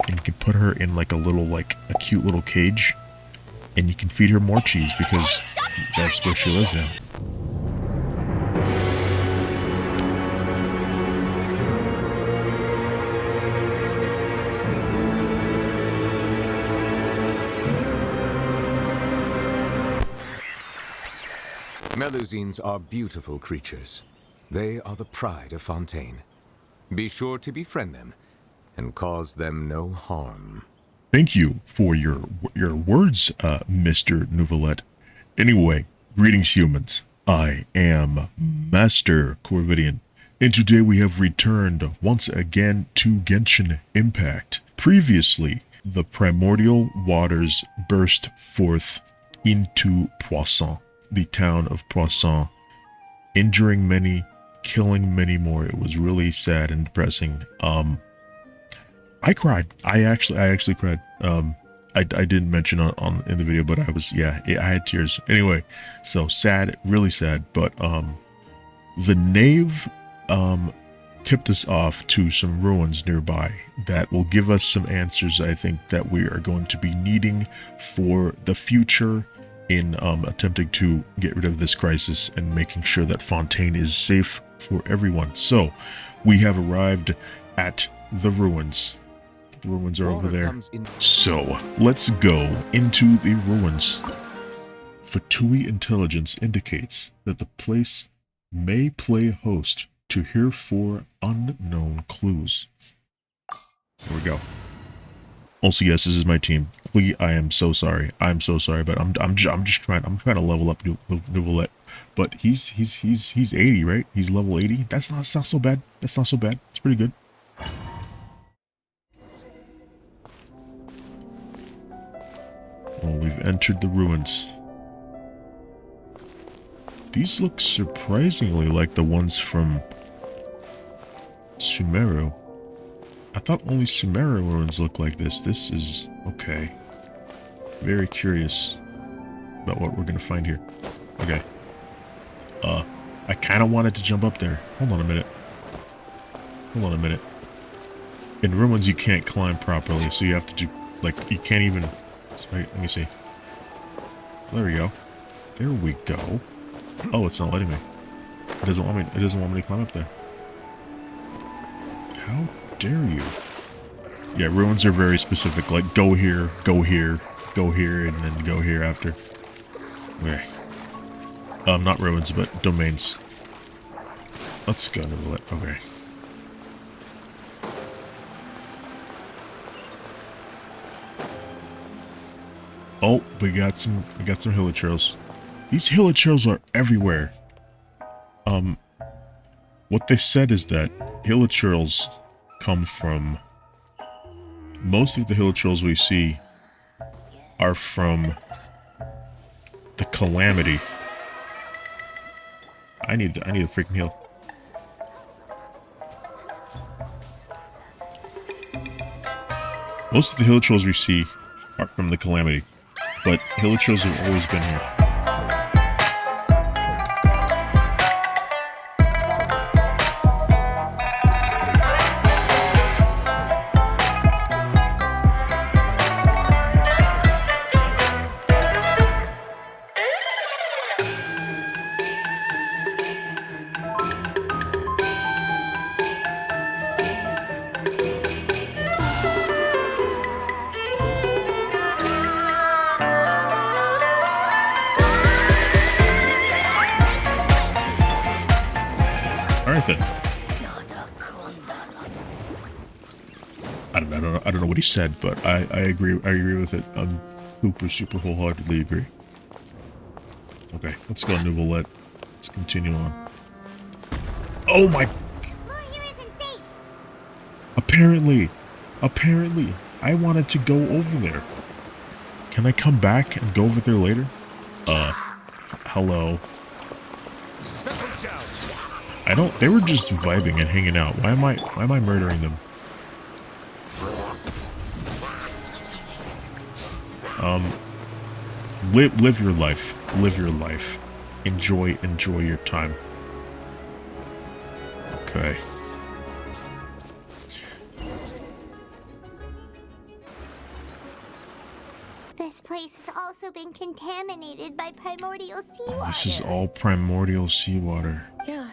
and you can put her in like a little, like a cute little cage, and you can feed her more cheese because that's where she lives now. Melusines are beautiful creatures. They are the pride of Fontaine. Be sure to befriend them and cause them no harm. Thank you for your words, Mr. Nouvelette. Anyway, greetings humans. I am Master Corvidien, and today we have returned once again to Genshin Impact. Previously, the primordial waters burst forth into Poisson, the town of Poisson, injuring many, killing many more. It was really sad and depressing. I cried. I actually cried. I didn't mention in the video, but I was, yeah, I had tears. Anyway, so sad, really sad. But the knave tipped us off to some ruins nearby that will give us some answers, I think, that we are going to be needing for the future in attempting to get rid of this crisis and making sure that Fontaine is safe for everyone. So we have arrived at the ruins. The ruins are over there. So let's go into the ruins. Fatui intelligence indicates that the place may play host to heretofore unknown clues. Here we go. Also, yes, this is my team. I am so sorry. I'm so sorry, but I'm just trying to level up Nouvelette. But he's 80, right? He's level 80. That's not so bad. That's not so bad. It's pretty good. Well, we've entered the ruins. These look surprisingly like the ones from Sumeru. I thought only Sumeru ruins look like this. This is okay. Very curious about what we're gonna find here. Okay. I kind of wanted to jump up there. Hold on a minute. Hold on a minute. In ruins, you can't climb properly, so you have to do, like, you can't even. Sorry, let me see. There we go. There we go. Oh, it's not letting me. It doesn't want me. It doesn't want me to climb up there. How dare you? Yeah, ruins are very specific. Like, go here, go here, go here, and then go here after. Okay. Not ruins, but domains. Let's go to it. Okay. Oh, we got some hilichurls. These hilichurls are everywhere. What they said is that hilichurls come from, most of the hilichurls we see are from the Calamity. I need a freaking heal. Most of the hilichurls we see are from the Calamity, but hilichurls have always been here. I don't know what he said, but I agree with it. I'm super wholeheartedly agree. Okay, let's go Nouvelette. Let's continue on. Oh my! Apparently, I wanted to go over there. Can I come back and go over there later? Hello. I don't. They were just vibing and hanging out. Why am I murdering them? Live your life. Live your life. Enjoy your time. Okay. This place has also been contaminated by primordial seawater. This is all primordial seawater. Yeah.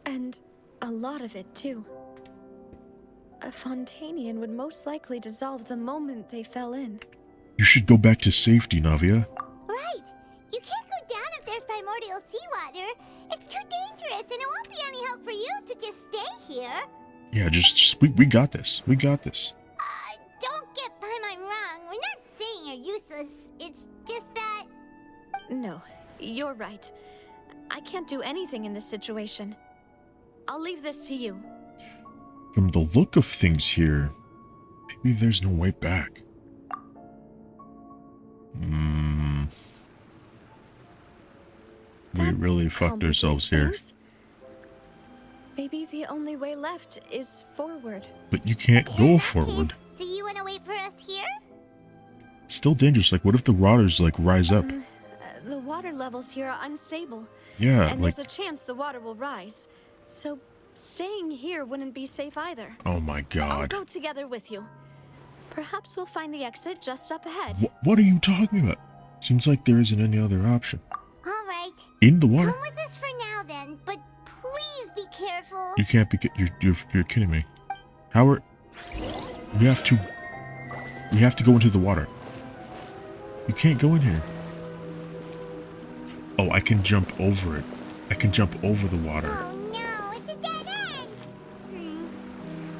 And a lot of it, too. A Fontainian would most likely dissolve the moment they fell in. You should go back to safety, Navia. Right. You can't go down if there's primordial seawater. It's too dangerous, and it won't be any help for you to just stay here. Yeah, we got this. We got this. Don't get Paimon wrong. We're not saying you're useless. It's just that... No, you're right. I can't do anything in this situation. I'll leave this to you. From the look of things here, maybe there's no way back. We really fucked ourselves here. Maybe the only way left is forward. But you can't go forward. Do you want to wait for us here? It's still dangerous. Like, what if the waters, like, rise up? The water levels here are unstable. Yeah, and like... there's a chance the water will rise. So staying here wouldn't be safe either. Oh my god. I'll go together with you. Perhaps we'll find the exit just up ahead. What are you talking about? Seems like there isn't any other option. All right. In the water? Come with us for now, then. But please be careful. You can't be... You're kidding me. How are... We have to go into the water. You can't go in here. Oh, I can jump over it. I can jump over the water. Oh no, it's a dead end.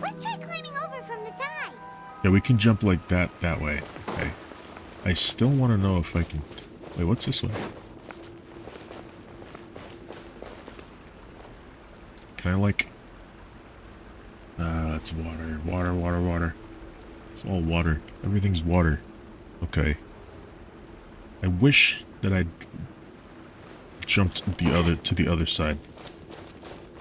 Let's try climbing over from the side. Yeah, we can jump like that way. Okay. I still want to know if I can... Wait, what's this way? Can I, like... it's water. Water. It's all water. Everything's water. Okay. I wish that I'd jumped to the other side.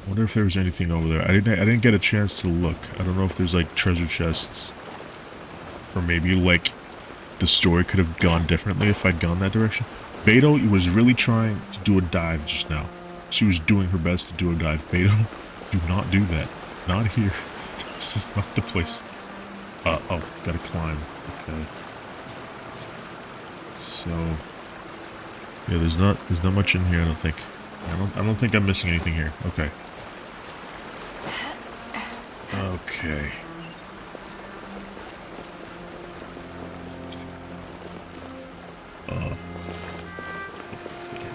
I wonder if there was anything over there. I didn't get a chance to look. I don't know if there's like treasure chests. Or maybe like the story could have gone differently if I'd gone that direction. Beto was really trying to do a dive just now. She was doing her best to do a dive. Beto, do not do that. Not here. This is not the place. Oh, gotta climb. Okay. So, yeah, there's not much in here. I don't think. I don't think I'm missing anything here. Okay. Okay.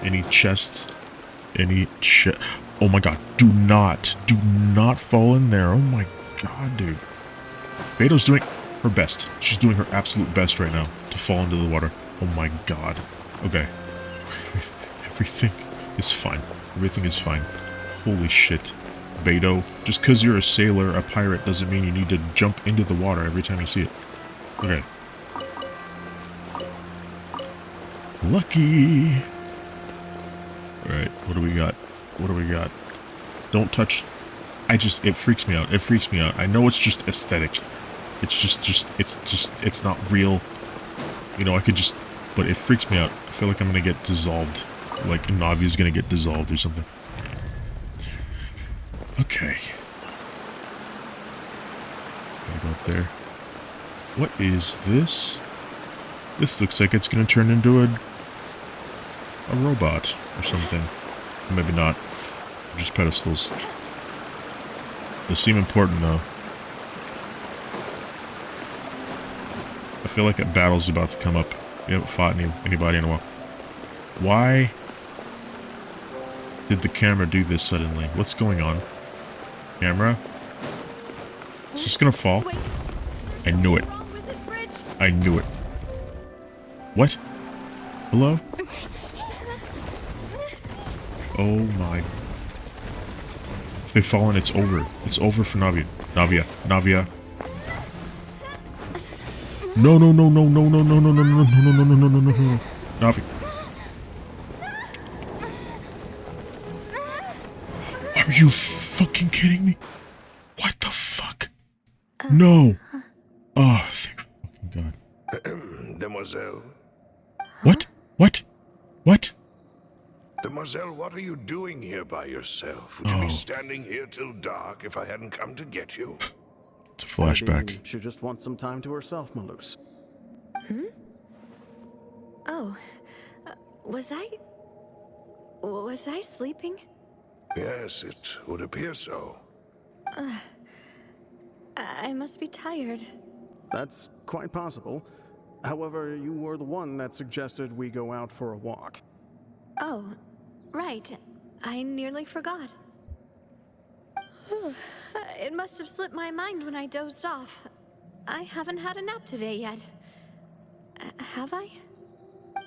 Any chests? Any chest? Oh my god! Do not fall in there! Oh my god, dude. Beto's doing her best. She's doing her absolute best right now to fall into the water. Oh my god. Okay. Everything is fine. Everything is fine. Holy shit. Beto, just because you're a sailor, a pirate, doesn't mean you need to jump into the water every time you see it. Okay. Lucky! Alright, what do we got? What do we got? Don't touch... it freaks me out. It freaks me out. I know it's just aesthetic. It's not real. You know, I could just... But it freaks me out. I feel like I'm gonna get dissolved. Like Navi's gonna get dissolved or something. Okay. Gotta go up there. What is this? This looks like it's gonna turn into a robot or something. Maybe not. Just pedestals. They seem important though. I feel like a battle's about to come up. We haven't fought anybody in a while. Why did the camera do this suddenly? What's going on? Camera? Is this gonna fall? I knew it. I knew it. What? Hello? Oh my. If they've fallen, it's over. It's over for Navia. Navia. No. Navi. Are you fucking kidding me? What the fuck? No. Oh, thank fucking God. Demoiselle. What? Demoiselle, what are you doing here by yourself? Would you be standing here till dark if I hadn't come to get you? It's a flashback. Maybe she just wants some time to herself, Malus. Oh, was I sleeping? Yes, it would appear so. I must be tired. That's quite possible. However, you were the one that suggested we go out for a walk. Oh, right. I nearly forgot. It must have slipped my mind when I dozed off. I haven't had a nap today yet. Have I?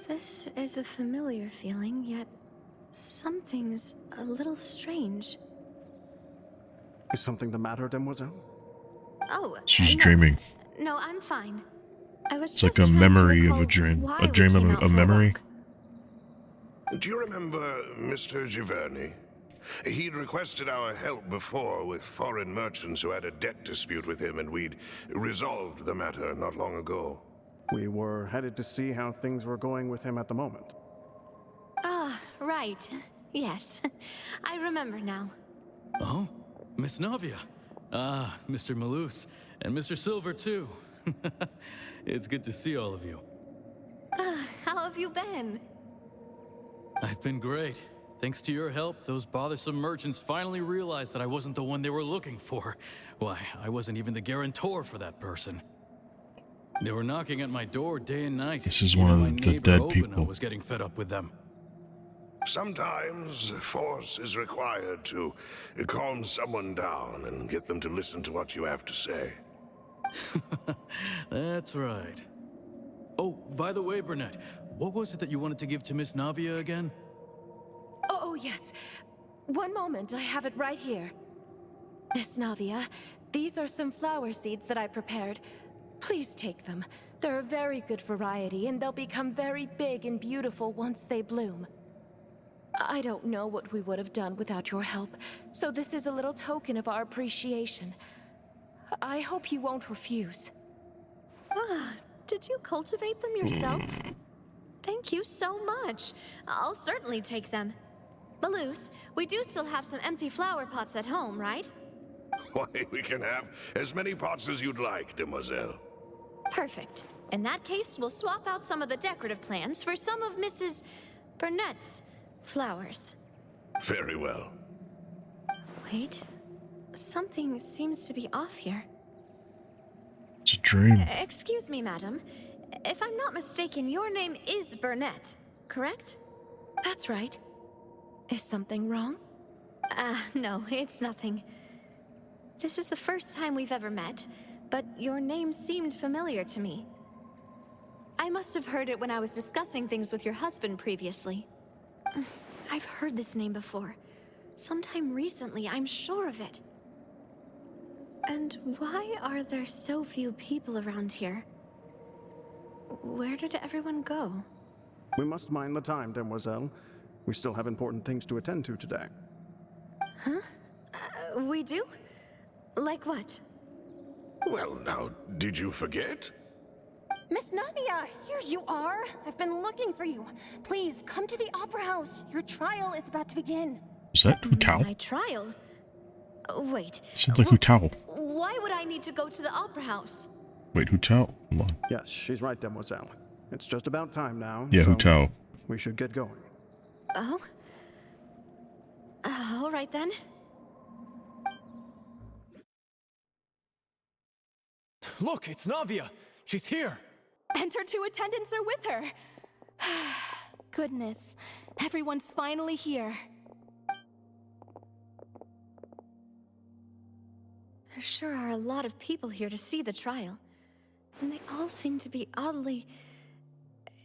This is a familiar feeling, yet something's a little strange. Is something the matter, Demoiselle? Oh, She's no. dreaming. No, I'm fine. I was It's just like a trying to memory of recall a dream. why A we dream came of out a for memory. walk. Do you remember Mr. Giverny? He'd requested our help before with foreign merchants who had a debt dispute with him, and we'd resolved the matter not long ago. We were headed to see how things were going with him at the moment. Ah, right. Yes. I remember now. Oh, Miss Navia. Ah, Mr. Malus. And Mr. Silver, too. It's good to see all of you. How have you been? I've been great. Thanks to your help, those bothersome merchants finally realized that I wasn't the one they were looking for. Why, I wasn't even the guarantor for that person. They were knocking at my door day and night. This is Even one of my the neighbor dead Obina people. was getting fed up with them. Sometimes force is required to calm someone down and get them to listen to what you have to say. That's right. Oh, by the way, Burnett, what was it that you wanted to give to Miss Navia again? Oh, yes. One moment, I have it right here. Miss Navia, these are some flower seeds that I prepared. Please take them. They're a very good variety, and they'll become very big and beautiful once they bloom. I don't know what we would have done without your help, so this is a little token of our appreciation. I hope you won't refuse. Ah, did you cultivate them yourself? Thank you so much. I'll certainly take them. Malus, we do still have some empty flower pots at home, right? Why, we can have as many pots as you'd like, demoiselle. Perfect. In that case, we'll swap out some of the decorative plants for some of Mrs. Burnett's flowers. Very well. Wait. Something seems to be off here. It's a dream. Excuse me, madam. If I'm not mistaken, your name is Burnett, correct? That's right. Is something wrong? No, it's nothing. This is the first time we've ever met, but your name seemed familiar to me. I must have heard it when I was discussing things with your husband previously. I've heard this name before. Sometime recently, I'm sure of it. And why are there so few people around here? Where did everyone go? We must mind the time, Demoiselle. We still have important things to attend to today. We do? Like what? Well, now, did you forget? Miss Navia, here you are. I've been looking for you. Please, come to the Opera House. Your trial is about to begin. Is that Hu Tao? My trial? Wait. Sounds like Hu Tao. Why would I need to go to the Opera House? Wait, Hu Tao? Hold on. Yes, she's right, Demoiselle. It's just about time now. Yeah, Hu so Tao. we should get going. Oh? All right then. Look, it's Navia. She's here. And her two attendants are with her. Goodness, everyone's finally here. There sure are a lot of people here to see the trial. And they all seem to be oddly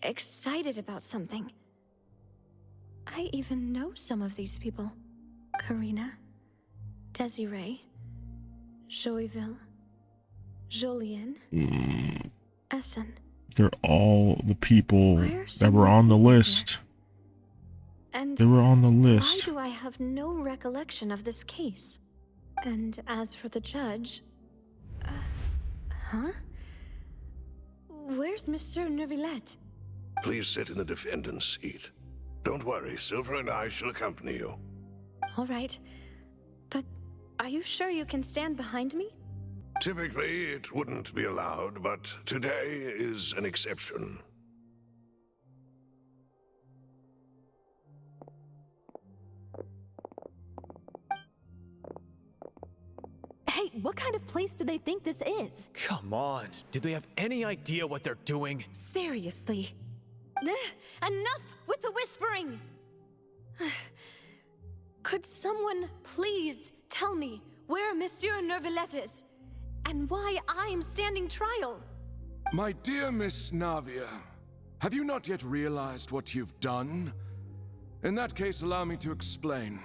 excited about something. I even know some of these people. Karina, Desiree, Joyville, Julien, Essen. They're all the people Why are so that were many on the people here? list. And They were on the why list. do I have no recollection of this case? And as for the judge... huh? Where's Mr. Neuvillette? Please sit in the defendant's seat. Don't worry, Silver and I shall accompany you. All right. But are you sure you can stand behind me? Typically, it wouldn't be allowed, but today is an exception. what kind of place do they think this is? Come on, do they have any idea what they're doing? Seriously. Enough with the whispering! Could someone please tell me where Monsieur Neuvillette is? And why I'm standing trial? My dear Miss Navia, have you not yet realized what you've done? In that case, allow me to explain.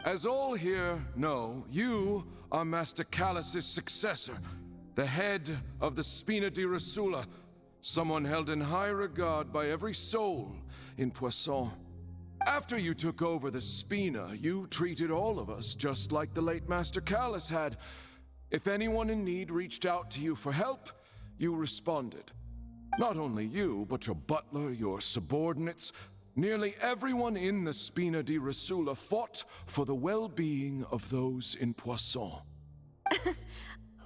As all here know, you are Master Callus's successor, the head of the Spina di Rasula, someone held in high regard by every soul in Poisson. After you took over the Spina, you treated all of us just like the late Master Callus had. If anyone in need reached out to you for help, you responded. Not only you, but your butler, your subordinates, nearly everyone in the Spina di Rasula fought for the well-being of those in Poisson.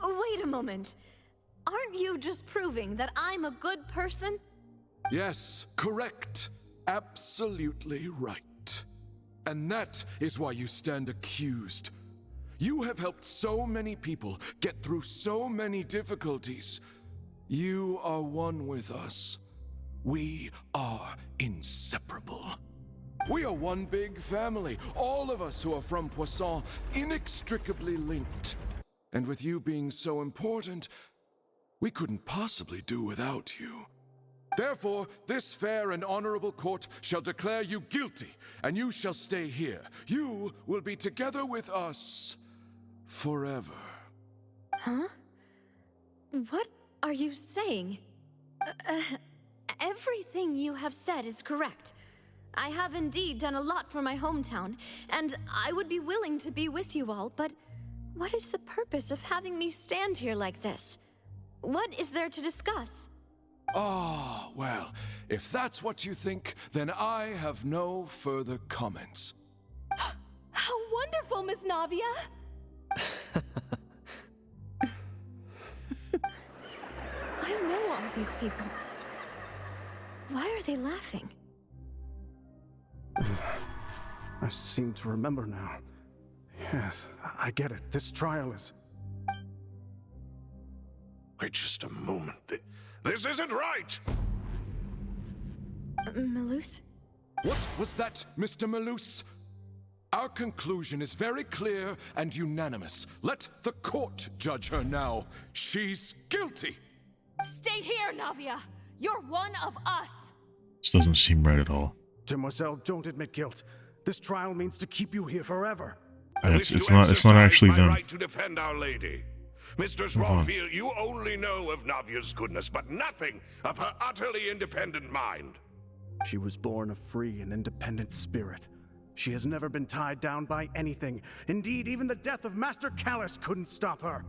Wait a moment. Aren't you just proving that I'm a good person? Yes, correct. Absolutely right. And that is why you stand accused. You have helped so many people get through so many difficulties. You are one with us. We are inseparable. We are one big family, all of us who are from Poisson, inextricably linked. And with you being so important, we couldn't possibly do without you. Therefore, this fair and honorable court shall declare you guilty, and you shall stay here. You will be together with us forever. Huh? What are you saying? Everything you have said is correct. I have indeed done a lot for my hometown, and I would be willing to be with you all, but what is the purpose of having me stand here like this? What is there to discuss? Ah, well, if that's what you think, then I have no further comments. How wonderful, Miss Navia! I know all these people. Why are they laughing? I seem to remember now. Yes, I get it. This trial is... Wait just a moment. This isn't right! Malus? What was that, Mr. Malus? Our conclusion is very clear and unanimous. Let the court judge her now. She's guilty! Stay here, Navia! You're one of us! This doesn't seem right at all. Demoiselle, don't admit guilt. This trial means to keep you here forever. It's not actually them. Right to defend Our Lady. Mistress Rawfield, you only know of Navia's goodness, but nothing of her utterly independent mind. She was born a free and independent spirit. She has never been tied down by anything. Indeed, even the death of Master Callus couldn't stop her.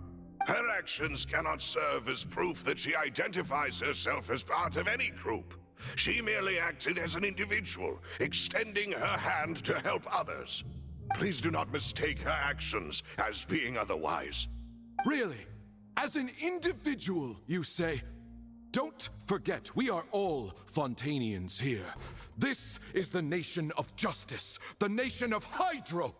Her actions cannot serve as proof that she identifies herself as part of any group. She merely acted as an individual, extending her hand to help others. Please do not mistake her actions as being otherwise. Really? As an individual, you say? Don't forget, we are all Fontainians here. This is the nation of justice, the nation of Hydro.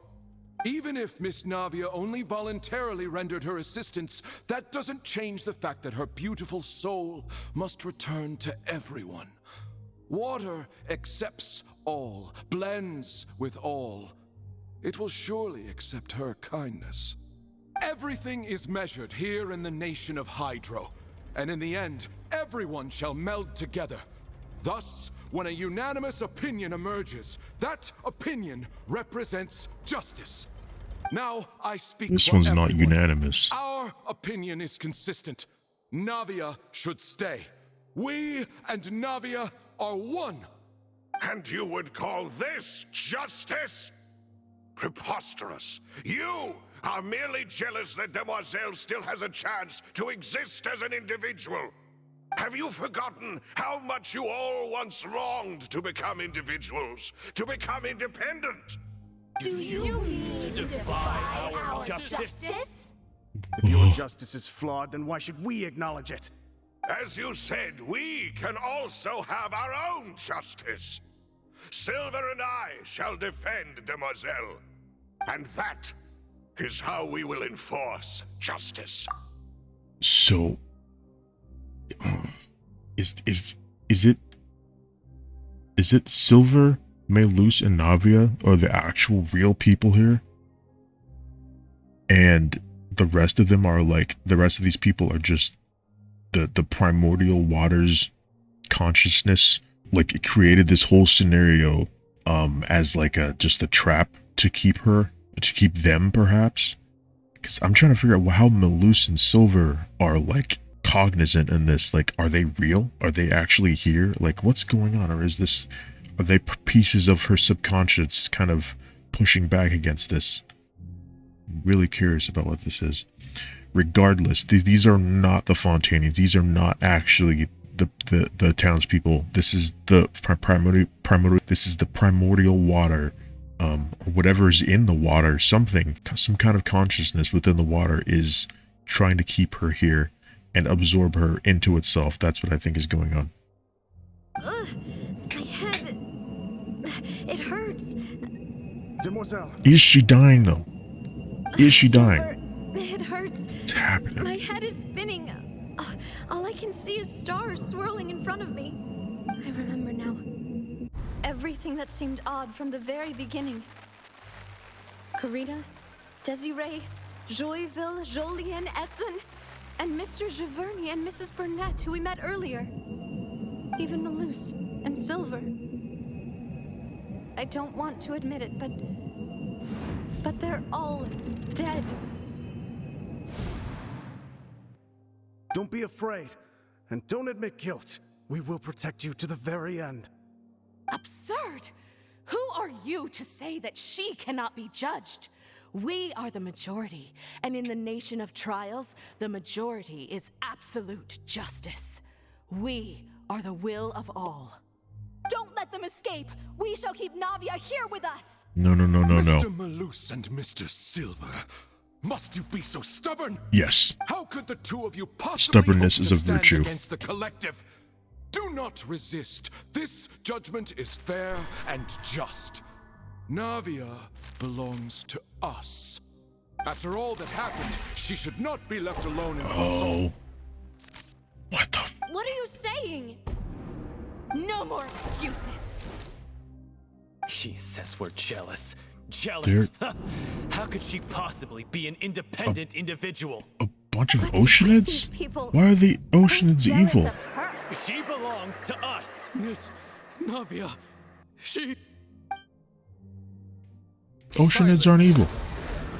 Even if Miss Navia only voluntarily rendered her assistance, that doesn't change the fact that her beautiful soul must return to everyone. Water accepts all, blends with all. It will surely accept her kindness. Everything is measured here in the nation of Hydro, and in the end, everyone shall meld together. Thus, when a unanimous opinion emerges, that opinion represents justice. Now I speak This for one's everyone. not unanimous. Our opinion is consistent. Navia should stay. We and Navia are one. And you would call this justice? Preposterous. You are merely jealous that Demoiselle still has a chance to exist as an individual. Have you forgotten how much you all once longed to become individuals, to become independent? Do you mean to defy our justice? If your justice is flawed, then why should we acknowledge it? As you said, we can also have our own justice. Silver and I shall defend Demoiselle. And that is how we will enforce justice. So, is it Silver, Melus, and Navia are the actual real people here? And the rest of them are like, the rest of these people are just the primordial waters consciousness. Like, it created this whole scenario as like just a trap to keep them perhaps. Because I'm trying to figure out how Melus and Silver are like cognizant in this. Like, are they real? Are they actually here? Like, what's going on? Or are they pieces of her subconscious kind of pushing back against this? I'm really curious about what this is. Regardless, these are not the Fontainians. These are not actually the townspeople. This is the primordial water, or whatever is in the water. Some kind of consciousness within the water is trying to keep her here and absorb her into itself. That's what I think is going on. Ugh, my head. It hurts. Demoiselle. Is she dying though? Is she dying? It hurts. What's happening? My head is spinning. All I can see is stars swirling in front of me. I remember now. Everything that seemed odd from the very beginning. Karina, Desiree, Joyville, Jolien, Essen, and Mr. Giverny and Mrs. Burnett, who we met earlier. Even Melus and Silver. I don't want to admit it, but they're all dead. Don't be afraid, and don't admit guilt. We will protect you to the very end. Absurd! Who are you to say that she cannot be judged? We are the majority, and in the nation of trials, the majority is absolute justice. We are the will of all. Don't let them escape! We shall keep Navia here with us! No. Mr. Melus and Mr. Silver, must you be so stubborn? Yes. How could the two of you possibly Stubbornness hope is to a stand virtue. against the collective? Do not resist. This judgment is fair and just. Navia belongs to us. After all that happened, she should not be left alone in her soul. What the? What are you saying? No more excuses. She says we're jealous. Jealous? How could she possibly be an independent individual? A bunch of Oceanids? Why are the Oceanids evil? She belongs to us. Miss Navia, she... Oceanids aren't evil.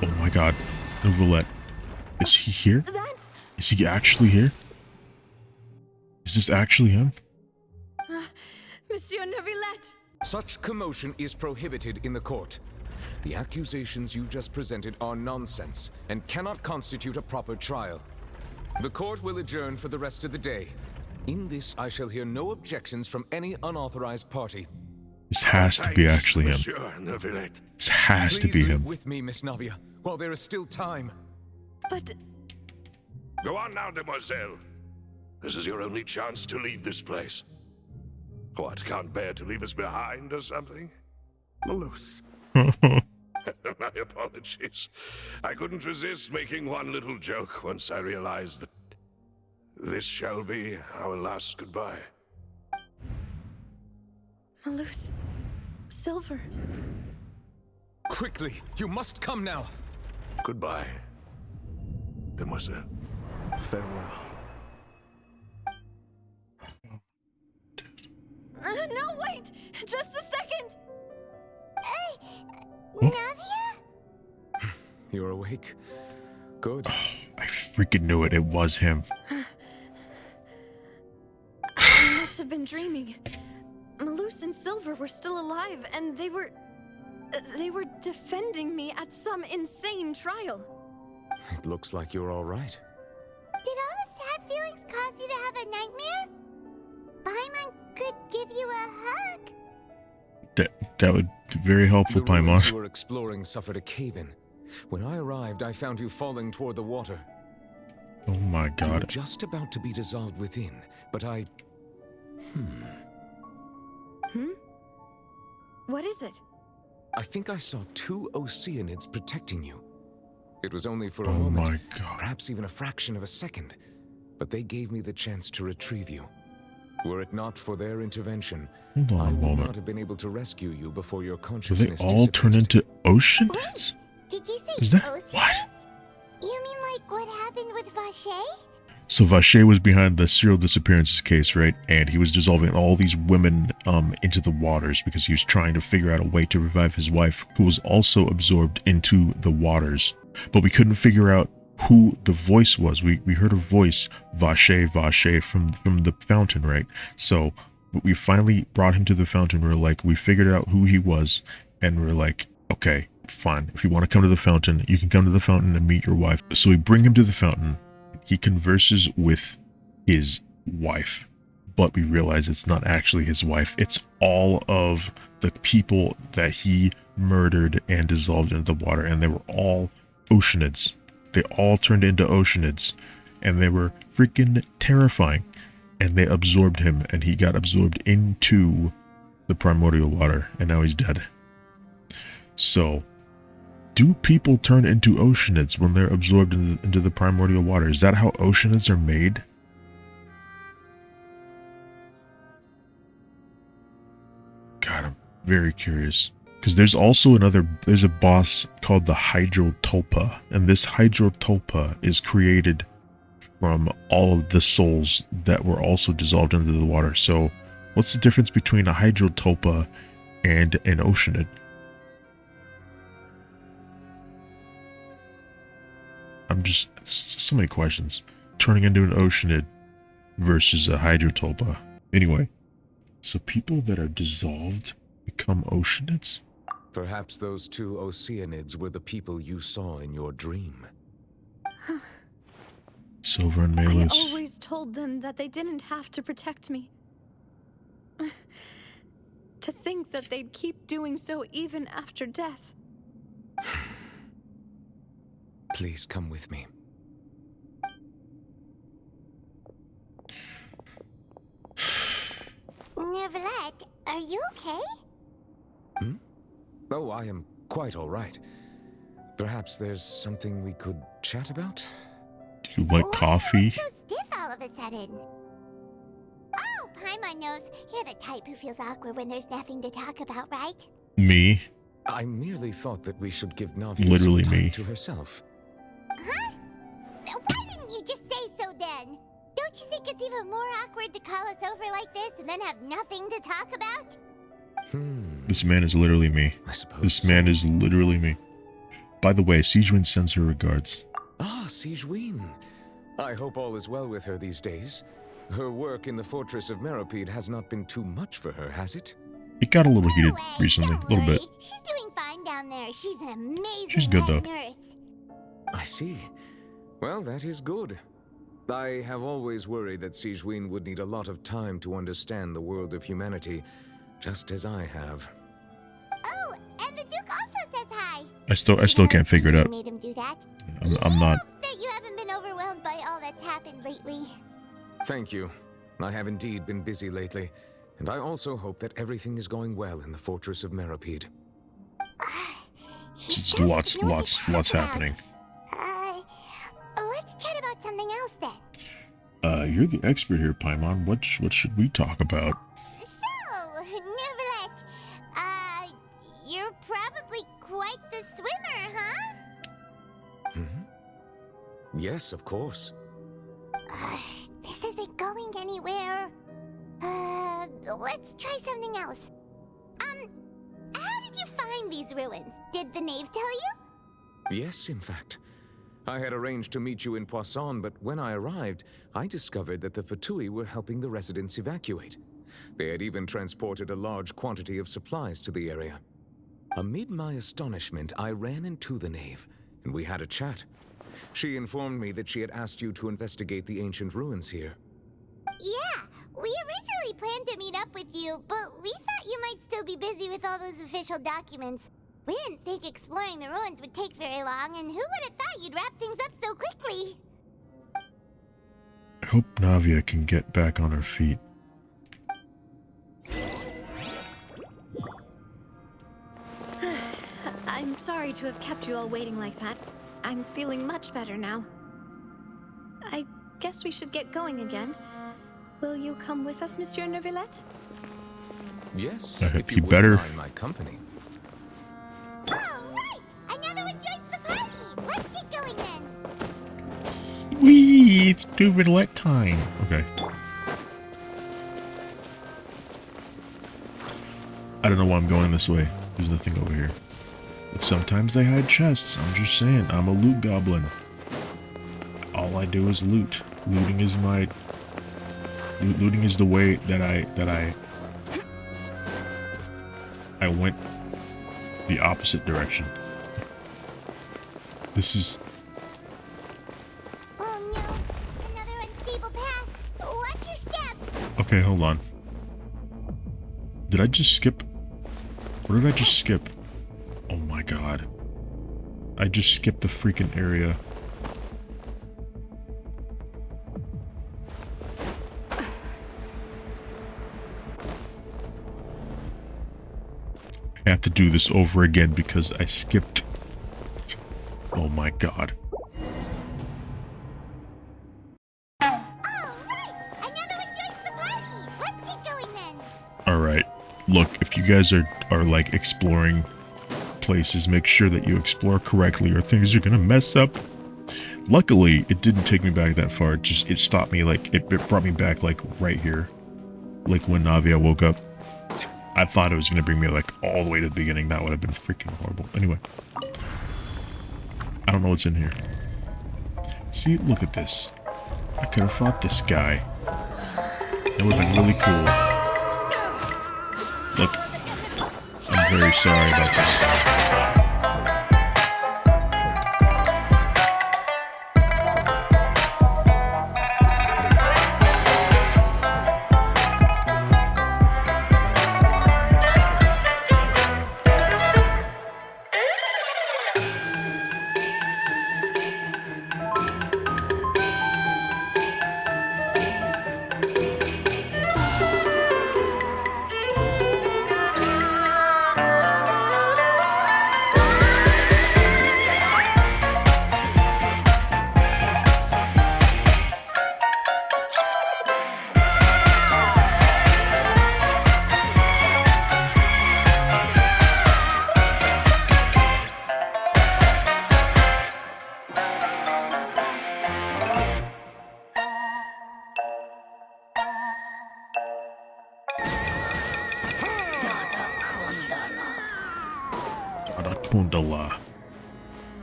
Oh my god. Novelette. Is he here? Is he actually here? Is this actually him? Monsieur Neuvillette! Such commotion is prohibited in the court. The accusations you just presented are nonsense and cannot constitute a proper trial. The court will adjourn for the rest of the day. In this, I shall hear no objections from any unauthorized party. This has to be actually him. This has to be Please him. live with me, Miss Navia, while there is still time. But... Go on now, demoiselle. This is your only chance to leave this place. What, can't bear to leave us behind or something? Melus. My apologies. I couldn't resist making one little joke once I realized that this shall be our last goodbye. Melus. Silver. Quickly, you must come now. Goodbye, demoiselle. Farewell. No, wait! Just a second! Navia? You're awake. Good. I freaking knew it. It was him. I must have been dreaming. Melus and Silver were still alive, and they were defending me at some insane trial. It looks like you're all right. Did all the sad feelings cause you to have a nightmare? Paimon could give you a hug. That would be very helpful, The ruins Paimon. you were exploring suffered a cave-in. When I arrived, I found you falling toward the water. Oh my You were god. just about to be dissolved within, but I... What is it? I think I saw two Oceanids protecting you. It was only for a Oh moment, my God. perhaps even a fraction of a second, but they gave me the chance to retrieve you. Were it not for their intervention, Hold on I a would moment. not have been able to rescue you before your Do consciousness they all turn dissipated. into ocean heads? Did you say Is that Oceanids? what? You mean like what happened with Vache? So Vache was behind the serial disappearances case, right? And he was dissolving all these women into the waters because he was trying to figure out a way to revive his wife, who was also absorbed into the waters. But we couldn't figure out who the voice was. We heard a voice, Vache, Vache, from the fountain, right? So we finally brought him to the fountain. We figured out who he was, and we're like, okay, fine. If you want to come to the fountain, you can come to the fountain and meet your wife. So we bring him to the fountain. He converses with his wife, but we realize it's not actually his wife. It's all of the people that he murdered and dissolved into the water, and they were all Oceanids. They all turned into Oceanids, and they were freaking terrifying. And they absorbed him, and he got absorbed into the primordial water, and now he's dead. So, do people turn into Oceanids when they're absorbed into the primordial water? Is that how Oceanids are made? God, I'm very curious. Because there's also there's a boss called the Hydrotulpa, and this Hydrotulpa is created from all of the souls that were also dissolved into the water. So, what's the difference between a Hydrotulpa and an Oceanid? I'm just so many questions. Turning into an Oceanid versus a Hydrotulpa. Anyway, so people that are dissolved become Oceanids? Perhaps those two Oceanids were the people you saw in your dream. Silver and I Malus. always told them that they didn't have to protect me. To think that they'd keep doing so even after death. Please come with me. Neverlet, are you okay? Hmm? Oh, I am quite all right. Perhaps there's something we could chat about? Do you like coffee? So stiff all of a sudden. Oh, Paimon knows. You're the type who feels awkward when there's nothing to talk about, right? Me? I merely thought that we should give Navia Literally some time me. to herself. Huh? Why didn't you just say so then? Don't you think it's even more awkward to call us over like this and then have nothing to talk about? This man is literally me. I suppose. This man is literally me. By the way, Sijwin sends her regards. Ah, Sijwin. I hope all is well with her these days. Her work in the Fortress of Meropide has not been too much for her, has it? It got a little heated Anyway, recently, a don't little worry. bit. She's doing fine down there. She's an amazing She's good, head though. nurse. I see. Well, that is good. I have always worried that Sijwin would need a lot of time to understand the world of humanity, just as I have. Oh, and the Duke also says hi. I still can't figure it out. Made him do that. I'm not. Hopes that you haven't been overwhelmed by all that's happened lately. Thank you. I have indeed been busy lately, and I also hope that everything is going well in the Fortress of Meropide. Just lots happening. Let's chat about something else then. You're the expert here, Paimon. What should we talk about? So, Neverlet, you're probably quite the swimmer, huh? Yes, of course. This isn't going anywhere. Let's try something else. How did you find these ruins? Did the knave tell you? Yes, in fact. I had arranged to meet you in Poisson, but when I arrived, I discovered that the Fatui were helping the residents evacuate. They had even transported a large quantity of supplies to the area. Amid my astonishment, I ran into the knave, and we had a chat. She informed me that she had asked you to investigate the ancient ruins here. Yeah, we originally planned to meet up with you, but we thought you might still be busy with all those official documents. We didn't think exploring the ruins would take very long, and who would have thought you'd wrap things up so quickly? I hope Navia can get back on her feet. I'm sorry to have kept you all waiting like that. I'm feeling much better now. I guess we should get going again. Will you come with us, Monsieur Neuvillette? Yes, if if you you better. wouldn't mind my company. All right! Another one joins the party! Let's get going then! Whee! It's Neuvillette time. Okay. I don't know why I'm going this way. There's nothing over here. But sometimes they hide chests. I'm just saying. I'm a loot goblin. All I do is loot. Looting is my... Looting is the way that I went the opposite direction. This is... Oh no! Another unstable path! Watch your step! Okay, hold on. Did I just skip? What did I just skip? Oh my god. I just skipped the freaking area. I have to do this over again because I skipped. Oh my god. Alright. Look, if you guys are like exploring places, make sure that you explore correctly or things are gonna mess up. Luckily, it didn't take me back that far. It stopped me, like, it brought me back, like, right here. Like when Navia woke up. I thought it was gonna bring me, like, all the way to the beginning. That would have been freaking horrible. Anyway. I don't know what's in here. See, look at this. I could have fought this guy. That would have been really cool. Look, I'm very sorry about this.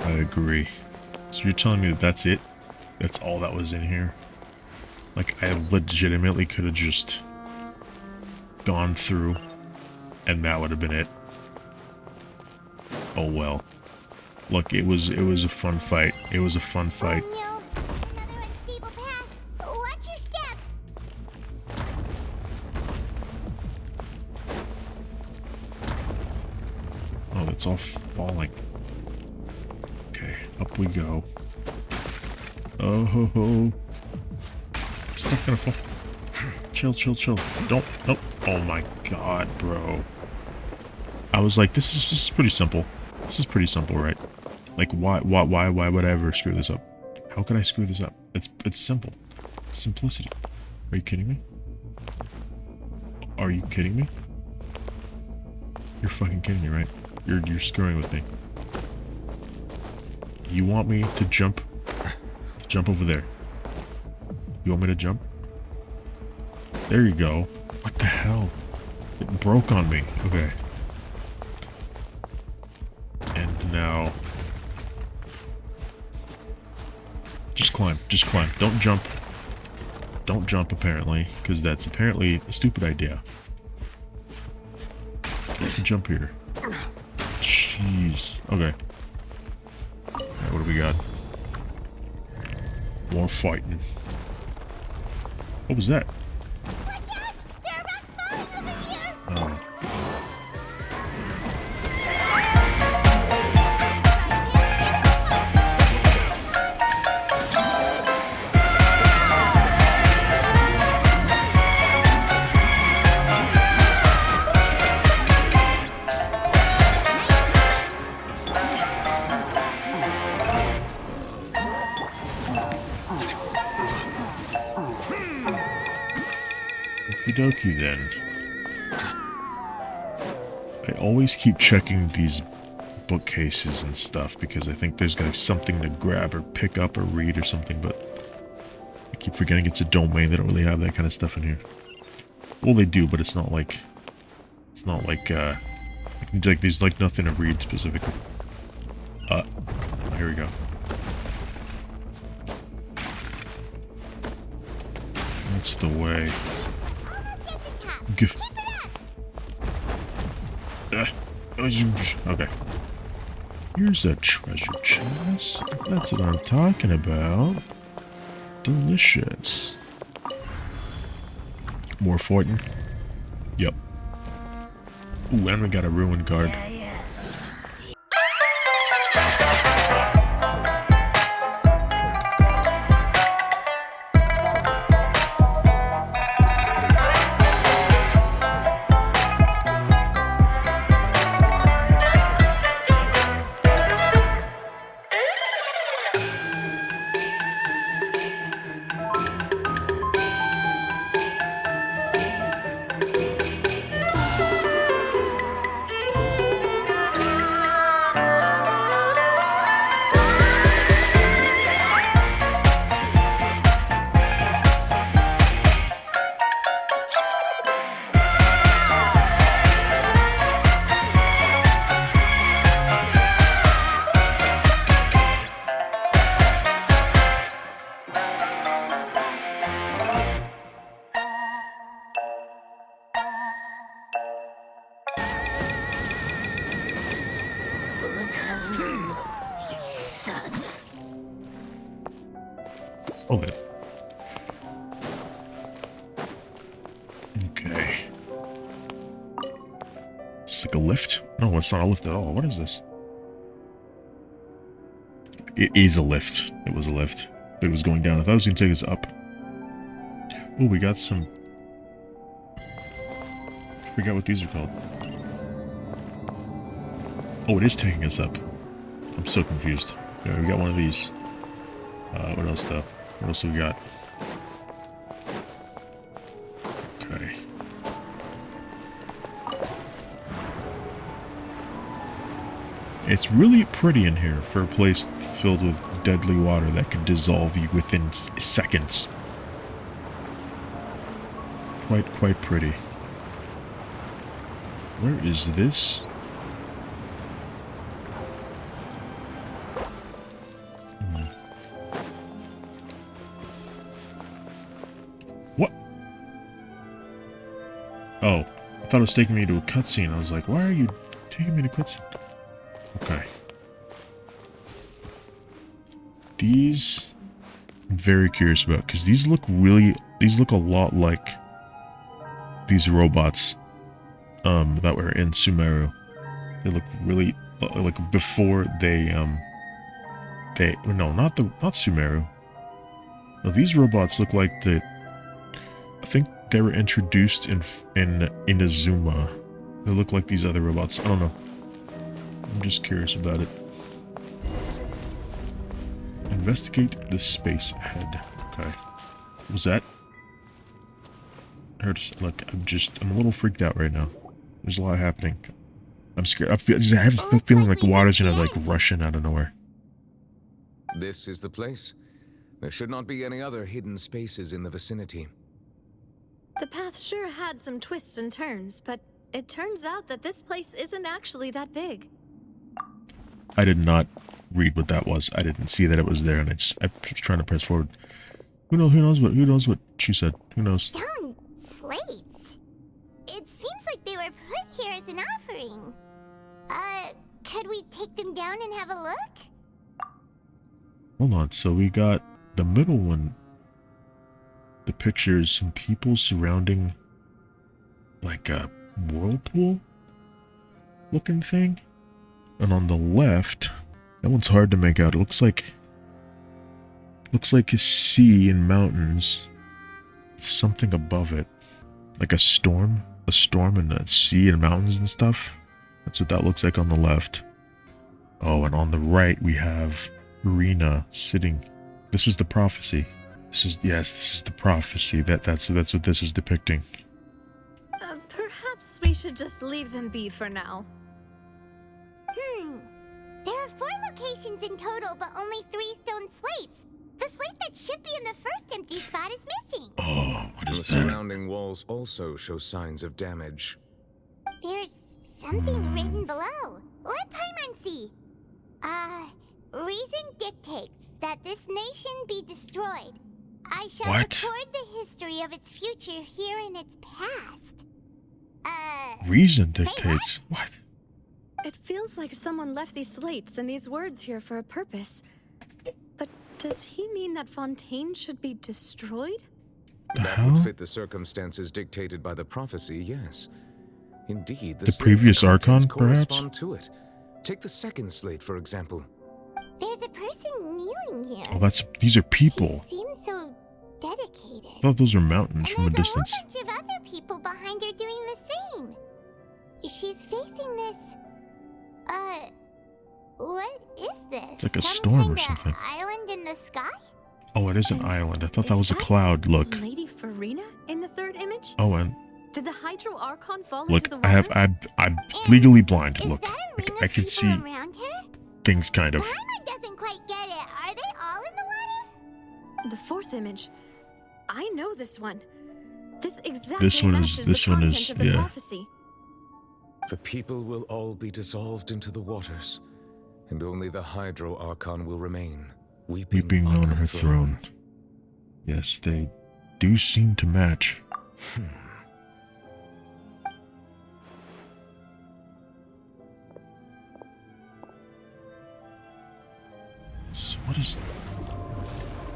I agree. So you're telling me that that's it? That's all that was in here? Like, I legitimately could have just gone through and that would have been it. Oh well. Look, it was a fun fight. It was a fun fight. Oh no! Another unstable path! Watch your step! Oh, it's all falling. Okay, up we go. Oh ho ho. Stuff gonna fall. Chill, chill, chill. Don't, nope. Oh my god, bro. I was like, this is pretty simple. This is pretty simple, right? Like, why would I ever screw this up? How could I screw this up? It's simple. Simplicity. Are you kidding me? Are you kidding me? You're fucking kidding me, right? You're screwing with me. You want me to jump over there? You want me to jump? There you go. What the hell? It broke on me. Okay. And now... Just climb. Just climb. Don't jump. Don't jump, apparently, because that's apparently a stupid idea. You can jump here. Jeez. Okay. Alright, what do we got? More fighting. What was that? Watch out! There are rocks falling over here! Oh. Okie dokie then. I always keep checking these bookcases and stuff because I think there's like something to grab or pick up or read or something, but I keep forgetting it's a domain. They don't really have that kind of stuff in here. Well, they do, but it's not like there's like nothing to read specifically. Here we go. That's the way. Okay. Here's a treasure chest. That's what I'm talking about. Delicious. More Fontaine. Yep. Ooh, and we got a ruin card. Hold it. Okay. It's like a lift? No, it's not a lift at all. What is this? It is a lift. It was a lift. But it was going down. I thought it was going to take us up. Oh, we got some... I forgot what these are called. Oh, it is taking us up. I'm so confused. Yeah, we got one of these. What else though? What else do we got? Okay. It's really pretty in here for a place filled with deadly water that can dissolve you within seconds. Quite pretty. Where is this? What? Oh, I thought it was taking me to a cutscene. I was like, why are you taking me to a cutscene? Okay. These, I'm very curious about, because these look a lot like these robots that were in Sumeru. They look really like before no, not Sumeru. No, these robots look like I think they were introduced in Inazuma. They look like these other robots. I don't know. I'm just curious about it. Investigate the space ahead. Okay. What was that? I heard. Look, I'm a little freaked out right now. There's a lot happening. I'm scared. I have a feeling like the water's gonna like rush in out of nowhere. This is the place. There should not be any other hidden spaces in the vicinity. The path sure had some twists and turns, but it turns out that this place isn't actually that big. I did not read what that was. I didn't see that it was there, and I was trying to press forward. Who knows what she said? Who knows? Stone slates. It seems like they were put here as an offering. Could we take them down and have a look? Hold on. So we got the middle one. The pictures, some people surrounding like a whirlpool looking thing. And on the left, that one's hard to make out. It looks like a sea and mountains with something above it. Like a storm and a sea and mountains and stuff. That's what that looks like on the left. Oh, and on the right we have Irina sitting. This is the prophecy. This is the prophecy. That's what this is depicting. Perhaps we should just leave them be for now. There are 4 locations in total, but only 3 stone slates. The slate that should be in the first empty spot is missing. Oh, what The is that? surrounding walls also show signs of damage. There's something written below. Let Paimon see. Reason dictates that this nation be destroyed. I shall What? record the history of its future here in its past. Reason say dictates. What? It feels like someone left these slates and these words here for a purpose. But does he mean that Fontaine should be destroyed? The That hell? would fit the circumstances dictated by the prophecy, yes. Indeed, The slate's previous contents Archon, perhaps? correspond to it. Take the second slate, for example. There's a person kneeling here. Oh, these are people. She seems so dedicated. I thought those were mountains And from a there's distance. a whole bunch of other people behind her doing the same. She's facing this. What is this? It's like a Some storm or kinda something. Island in the sky? Oh, it is an And island. I thought that is was a that cloud. Look. Lady Farina in the third image? Oh, and Did the Hydro Archon fall look, into the water? I'm legally blind. Is Look, that a ring I of can people see around her? things kind of. Paimon doesn't quite get it. Are they all in the water? The fourth image. I know this one. This exactly This one is- matches this the one content is- of the yeah. prophecy. The people will all be dissolved into the waters, and only the Hydro Archon will remain, Weeping on her throne. Yes, they do seem to match. So what is...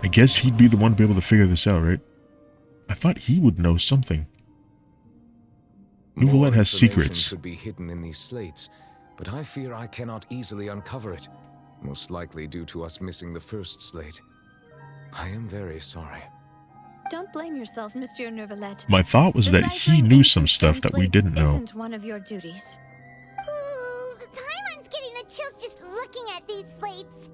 I guess he'd be the one to be able to figure this out, right? I thought he would know something. More Nouvellette has information secrets. should be hidden in these slates, but I fear I cannot easily uncover it, most likely due to us missing the first slate. I am very sorry. Don't blame yourself, Monsieur Nouvellette. My thought was that he Deciphering knew some ancient stuff stone that we slates didn't know. Isn't one of your duties. Ooh, Paimon's getting the chills just looking at these slates.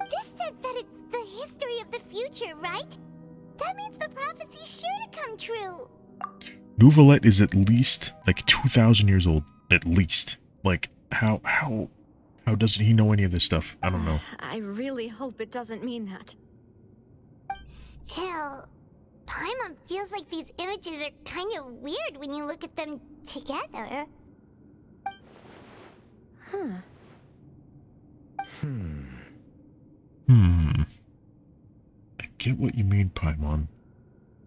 This says that it's the history of the future, right? That means the prophecy's sure to come true. Nouvellette is at least like 2,000 years old. At least. Like, how doesn't he know any of this stuff? I don't know. I really hope it doesn't mean that. Still, Paimon feels like these images are kind of weird when you look at them together. I get what you mean, Paimon.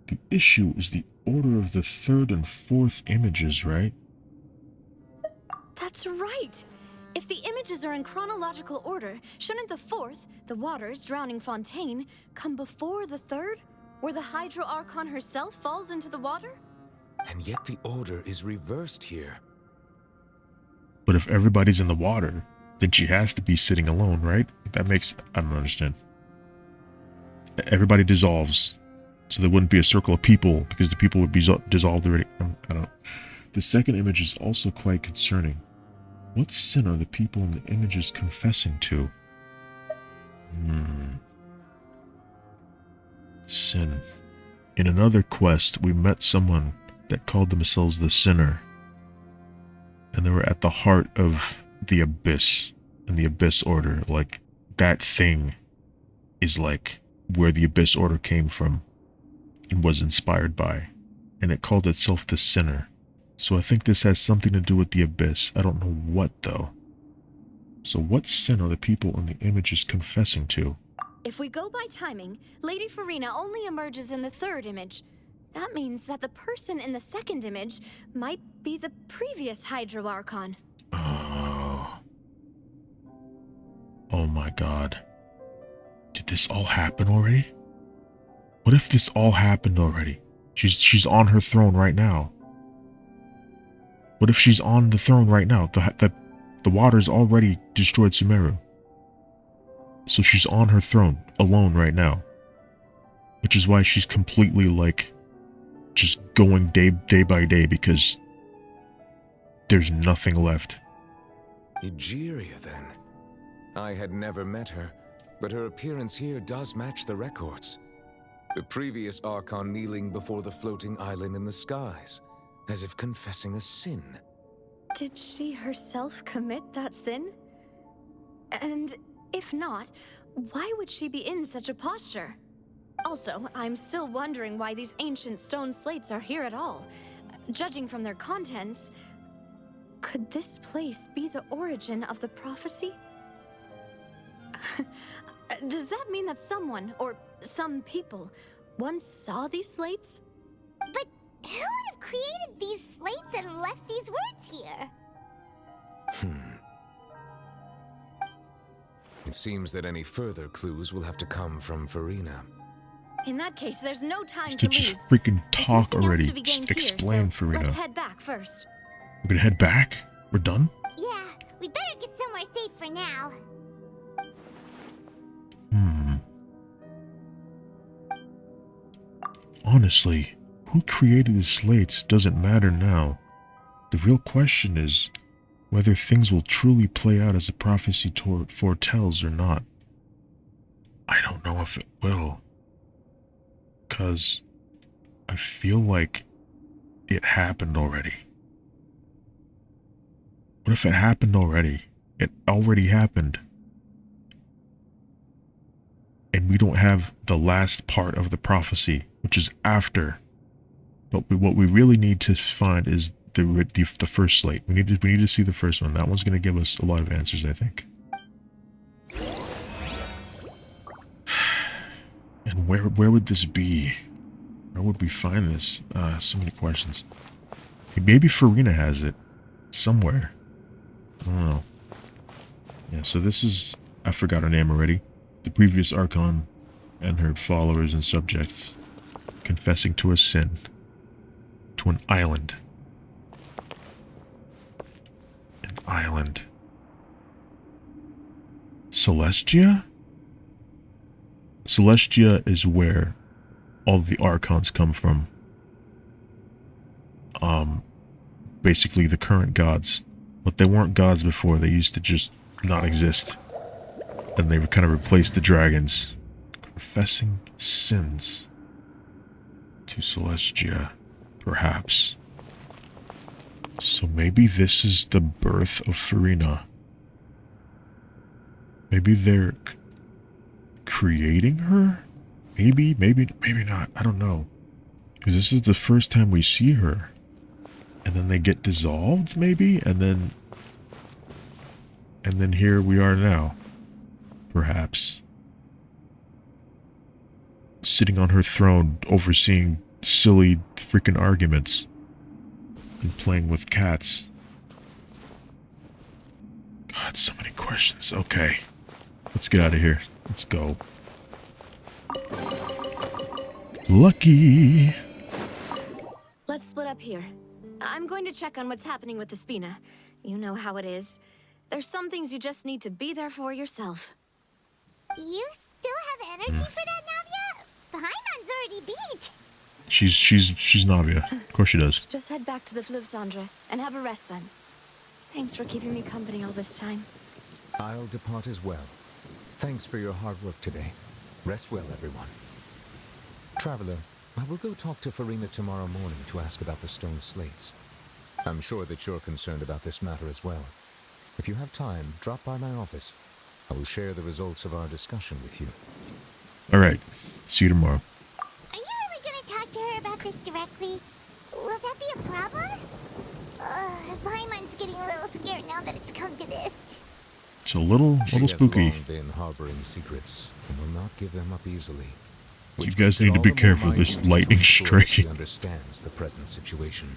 The issue is the order of the third and fourth images, right? That's right! If the images are in chronological order, shouldn't the fourth, the waters drowning Fontaine, come before the third, where the Hydro Archon herself falls into the water? And yet the order is reversed here. But if everybody's in the water, then she has to be sitting alone, right? That makes... I don't understand. Everybody dissolves, so there wouldn't be a circle of people, because the people would be dissolved already. I don't know. The second image is also quite concerning. What sin are the people in the images confessing to? Sin. In another quest, we met someone that called themselves the Sinner. And they were at the heart of the Abyss and the Abyss Order. Like, that thing is like where the Abyss Order came from and was inspired by. And it called itself the Sinner. So I think this has something to do with the Abyss. I don't know what, though. So what sin are the people in the images confessing to? If we go by timing, Lady Farina only emerges in the third image. That means that the person in the second image might be the previous Hydro Archon. Oh. Oh my god. Did this all happen already? What if this all happened already? She's on her throne right now. What if she's on the throne right now? The water's already destroyed Sumeru. So she's on her throne, alone right now. Which is why she's completely like, just going day by day because there's nothing left. Egeria, then. I had never met her, but her appearance here does match the records. The previous Archon kneeling before the floating island in the skies. as if confessing a sin. Did she herself commit that sin? And if not, why would she be in such a posture? Also, I'm still wondering why these ancient stone slates are here at all. Judging from their contents, could this place be the origin of the prophecy? Does that mean that someone, or some people, once saw these slates? But who would have created these slates and left these words here? It seems that any further clues will have to come from Farina. In that case, there's no time To to lose. just freaking There's talk nothing else already. to be Just gained here, explain, so Farina. let's head back first. We're gonna head back? We're done? Yeah, we better get somewhere safe for now. Honestly, who created the slates doesn't matter now. The real question is whether things will truly play out as the prophecy foretells or not. I don't know if it will. 'Cause I feel like it happened already. What if it happened already? It already happened. And we don't have the last part of the prophecy, which is after. But what we really need to find is the first slate. We need to see the first one. That one's going to give us a lot of answers, I think. And where would this be? Where would we find this? So many questions. Maybe Farina has it somewhere. I don't know. Yeah, so this is, I forgot her name already. The previous Archon and her followers and subjects confessing to a sin. To an island. An island. Celestia? Celestia is where all the Archons come from. Basically the current gods. But they weren't gods before, they used to just not exist. Then they kind of replaced the dragons. Confessing sins. To Celestia, perhaps. So maybe this is the birth of Farina. Maybe they're creating her? Maybe not. I don't know. Because this is the first time we see her. And then they get dissolved, maybe? And then here we are now. Perhaps. Sitting on her throne, overseeing silly freaking arguments. And playing with cats. God, so many questions. Okay. Let's get out of here. Let's go. Lucky. Let's split up here. I'm going to check on what's happening with the Spina. You know how it is. There's some things you just need to be there for yourself. You still have energy for that, Navia? Paimon's already beat. She's Navia. Of course she does. Just head back to the Fleuve Cendre and have a rest then. Thanks for keeping me company all this time. I'll depart as well. Thanks for your hard work today. Rest well, everyone. Traveler, I will go talk to Farina tomorrow morning to ask about the stone slates. I'm sure that you're concerned about this matter as well. If you have time, drop by my office. I will share the results of our discussion with you. Alright. See you tomorrow. Are you really gonna talk to her about this directly? Will that be a problem? Paimon's getting a little scared now that it's come to this. It's a little spooky. She has long been harboring secrets and will not give them up easily. You guys need to be careful. There's lightning striking. She understands the present situation.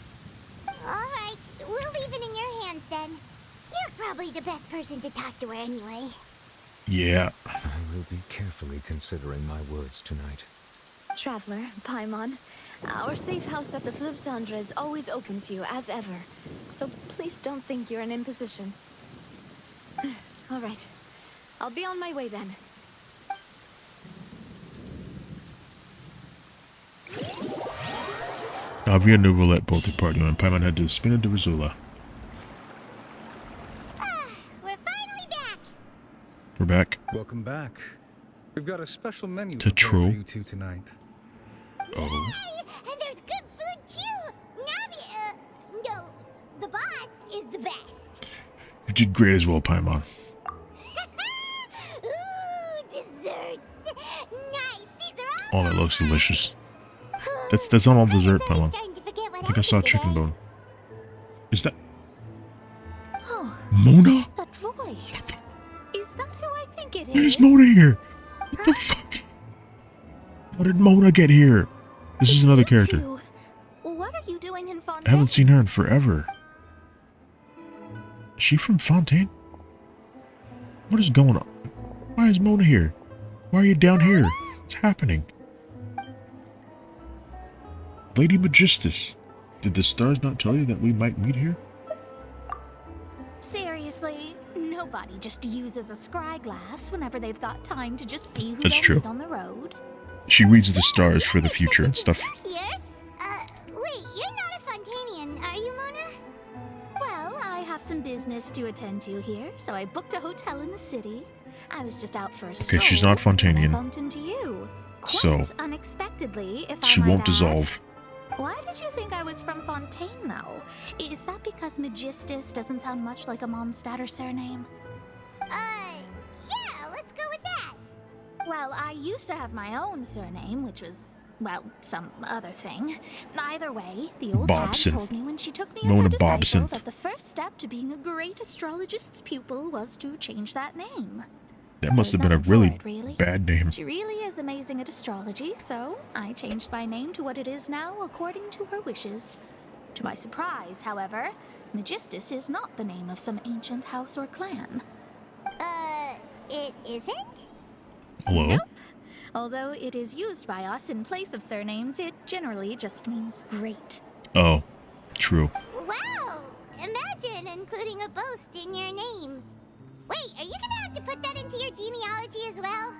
Alright, we'll leave it in your hands then. You're probably the best person to talk to her anyway. Yeah. I will be carefully considering my words tonight. Traveler, Paimon, our safe house at the Fleuve Cendre is always open to you as ever. So please don't think you're an imposition. All right. I'll be on my way then. Navia and Nuvolet both departed, and Paimon had to spin into Rizola. We're finally back! We're back. Welcome back. We've got a special menu To prepared for Troll. you two tonight. Oh. Yay! And there's good food too! Navia, did great as well, Paimon. Ooh, desserts. Nice. These are all Oh, that looks delicious. That's not all dessert, I'm Paimon. starting to forget what I think I saw a happened chicken today. bone. Is that Oh, Mona? that voice. Is that who I think it is? Why is Mona here? What the fuck? How did Mona get here? This is another character. You. What are you doing in Fontaine? I haven't seen her in forever. Is she from Fontaine? What is going on? Why is Mona here? Why are you down here? What's happening? Lady Magistus, did the stars not tell you that we might meet here? Seriously, nobody just uses a scry glass whenever they've got time to just see who That's they'll true. meet on the road. She reads the stars for the future and stuff. Here? Wait, you're not a Fontainian, are you, Mona? Well, I have some business to attend to here, so I booked a hotel in the city. I was just out for a stroll. Okay, she's not Fontainian. And I bumped into you. Quite So, unexpectedly, if she I might won't add. dissolve. Why did you think I was from Fontaine, though? Is that because Magistus doesn't sound much like a Mondstadter surname? Yeah, let's go with that. Well, I used to have my own surname, which was, well, some other thing. Either way, the old hag Bobson. told me when she took me as Mona her disciple Bobson. that the first step to being a great astrologist's pupil was to change that name. That must have There's been a nothing for really it, really. bad name. She really is amazing at astrology, so I changed my name to what it is now according to her wishes. To my surprise, however, Magistus is not the name of some ancient house or clan. It isn't? Hello? Nope. Although it is used by us in place of surnames, it generally just means great. Oh, true. Wow! Imagine including a boast in your name. Wait, are you gonna have to put that into your genealogy as well?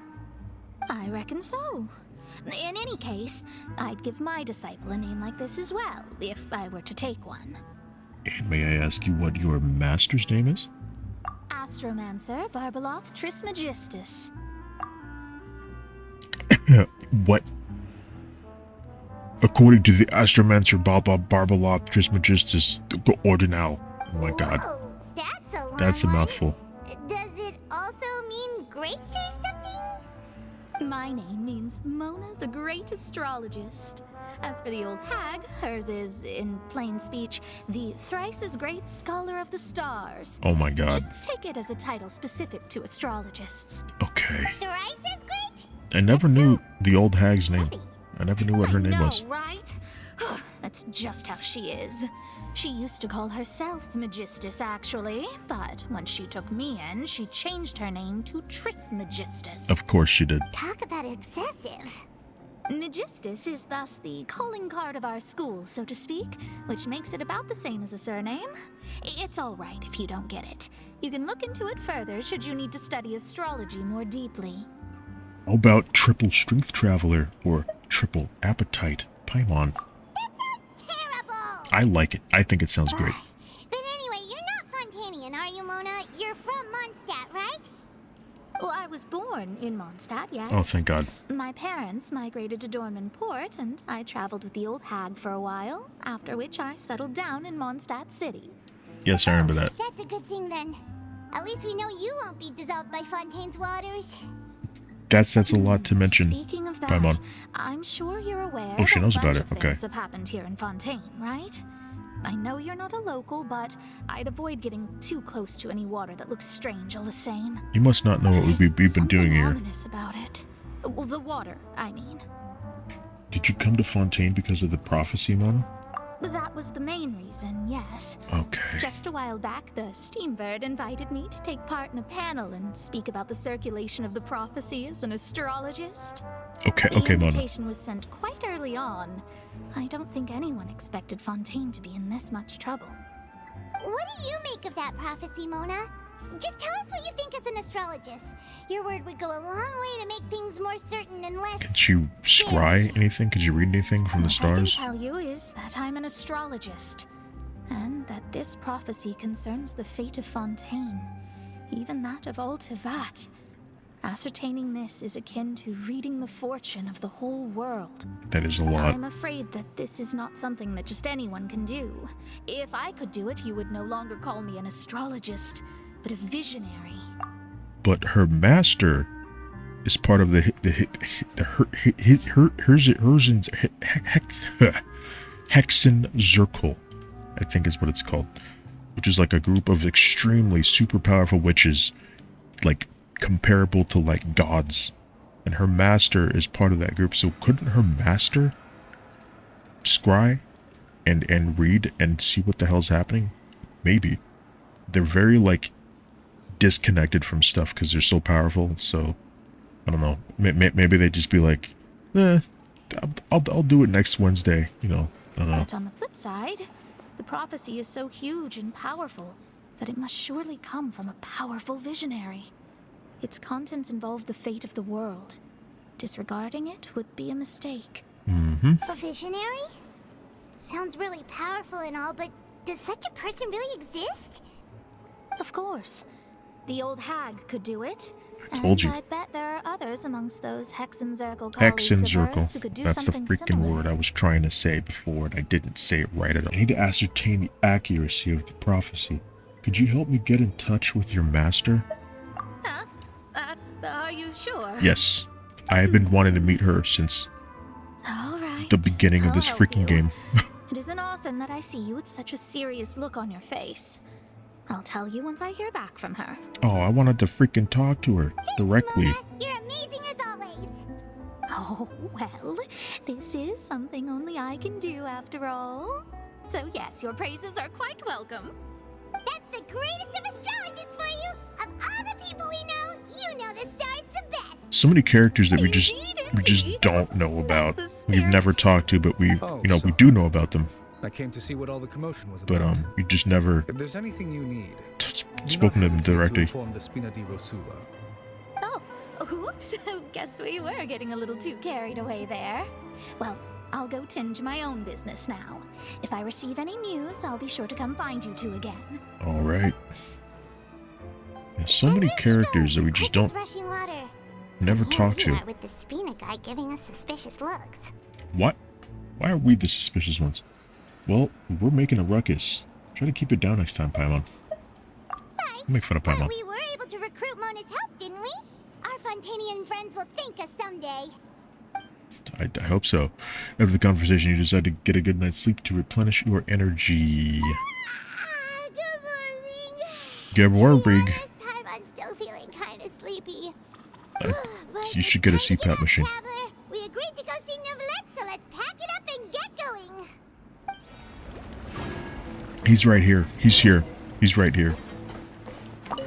I reckon so. In any case, I'd give my disciple a name like this as well, if I were to take one. And may I ask you what your master's name is? Astromancer Barbaloth Trismegistus. What? According to the Astromancer Barbaloth Trismegistus Ordinal. Oh my god. Whoa, that's a long That's a one. mouthful. Does it also mean great or something? My name means Mona the Great Astrologist. As for the old hag, hers is, in plain speech, the thrice as great scholar of the stars. Oh my god. Just take it as a title specific to astrologists. Okay. Thrice as great? I never knew the old hag's name. I never knew what her I name know, was. right? That's just how she is. She used to call herself Magistus, actually, but when she took me in, she changed her name to Trismegistus. Of course she did. Talk about excessive. Magistus is thus the calling card of our school, so to speak, which makes it about the same as a surname. It's all right if you don't get it. You can look into it further should you need to study astrology more deeply. How about triple strength traveler or triple appetite Paimon? Terrible! I like it. I think it sounds great. But anyway, you're not Fontainian, are you, Mona? You're from Mondstadt, right? Well, I was born in Mondstadt, yes. Oh, thank God. My parents migrated to Dornman Port, and I traveled with the old hag for a while, after which I settled down in Mondstadt City. Yes, I remember that. That's a good thing then. At least we know you won't be dissolved by Fontaine's waters. That's a lot to mention. Speaking of that, Paimon. I'm sure you're aware Oh, she that knows a about bunch it. of Okay. things have happened here in Fontaine, right? I know you're not a local, but I'd avoid getting too close to any water that looks strange all the same. You must not know what There's we've been something doing here. ominous about it. Well, the water, I mean. Did you come to Fontaine because of the prophecy, Mona? That was the main reason, yes. Okay. Just a while back, the Steambird invited me to take part in a panel and speak about the circulation of the prophecy as an astrologist. Okay, The Mona. invitation was sent quite early on. I don't think anyone expected Fontaine to be in this much trouble. What do you make of that prophecy, Mona? Just tell us what you think as an astrologist. Your word would go a long way to make things more certain and less... Could you scry anything? Could you read anything from the What I stars? can tell you is that I'm an astrologist, and that this prophecy concerns the fate of Fontaine, even that of all Tevat. Ascertaining this is akin to reading the fortune of the whole world. That is a lot. I'm afraid that this is not something that just anyone can do. If I could do it, you would no longer call me an astrologist. but a visionary. But her master is part of the Hexen Circle, I think is what it's called, which is like a group of extremely super powerful witches, like comparable to like gods, and her master is part of that group. So couldn't her master scry and read and see what the hell's happening? Maybe. They're very like disconnected from stuff because they're so powerful. So I don't know. Maybe they'd just be like, I'll do it next Wednesday. You know. I don't know. But on the flip side, the prophecy is so huge and powerful that it must surely come from a powerful visionary. Its contents involve the fate of the world. Disregarding it would be a mistake. A visionary? Sounds really powerful and all, but does such a person really exist? Of course. The old hag could do it. Told you. And I'd bet there are others amongst those Hexen Circle colleagues of hers who could do That's the something freaking similar. word I was trying to say before, and I didn't say it right at all. I need to ascertain the accuracy of the prophecy. Could you help me get in touch with your master? Huh? Are you sure? Yes. I have been wanting to meet her since the beginning of this freaking game. It isn't often that I see you with such a serious look on your face. I'll tell you once I hear back from her. Oh, I wanted to freaking talk to her directly. You're amazing as always. Oh, well, this is something only I can do after all. So yes, your praises are quite welcome. That's the greatest of astrologists for you. Of all the people we know, you know the star's the best. So many characters that we just don't know about. We've never talked to, but we do know about them. I came to see what all the commotion was about. But we just never If there's anything you need, spoken to them directly. to inform the Spina di Rosula. Oh, whoops. Guess we were getting a little too carried away there. Well, I'll go tend to my own business now. If I receive any news, I'll be sure to come find you two again. All right. There's so many characters that we just don't never talk to. With the Spina guy giving us suspicious looks. What? Why are we the suspicious ones? Well, we're making a ruckus. Try to keep it down next time, Paimon. Right. Make fun of Paimon. But we were able to recruit Mona's help, didn't we? Our Fontainian friends will thank us someday. I hope so. After the conversation, you decide to get a good night's sleep to replenish your energy. Good morning. Good morning. Paimon's still feeling kind of sleepy. You should get a CPAP machine. Traveler, we agreed to go see Novelette, so let's pack it up and get going. He's right here. He's here. He's right here.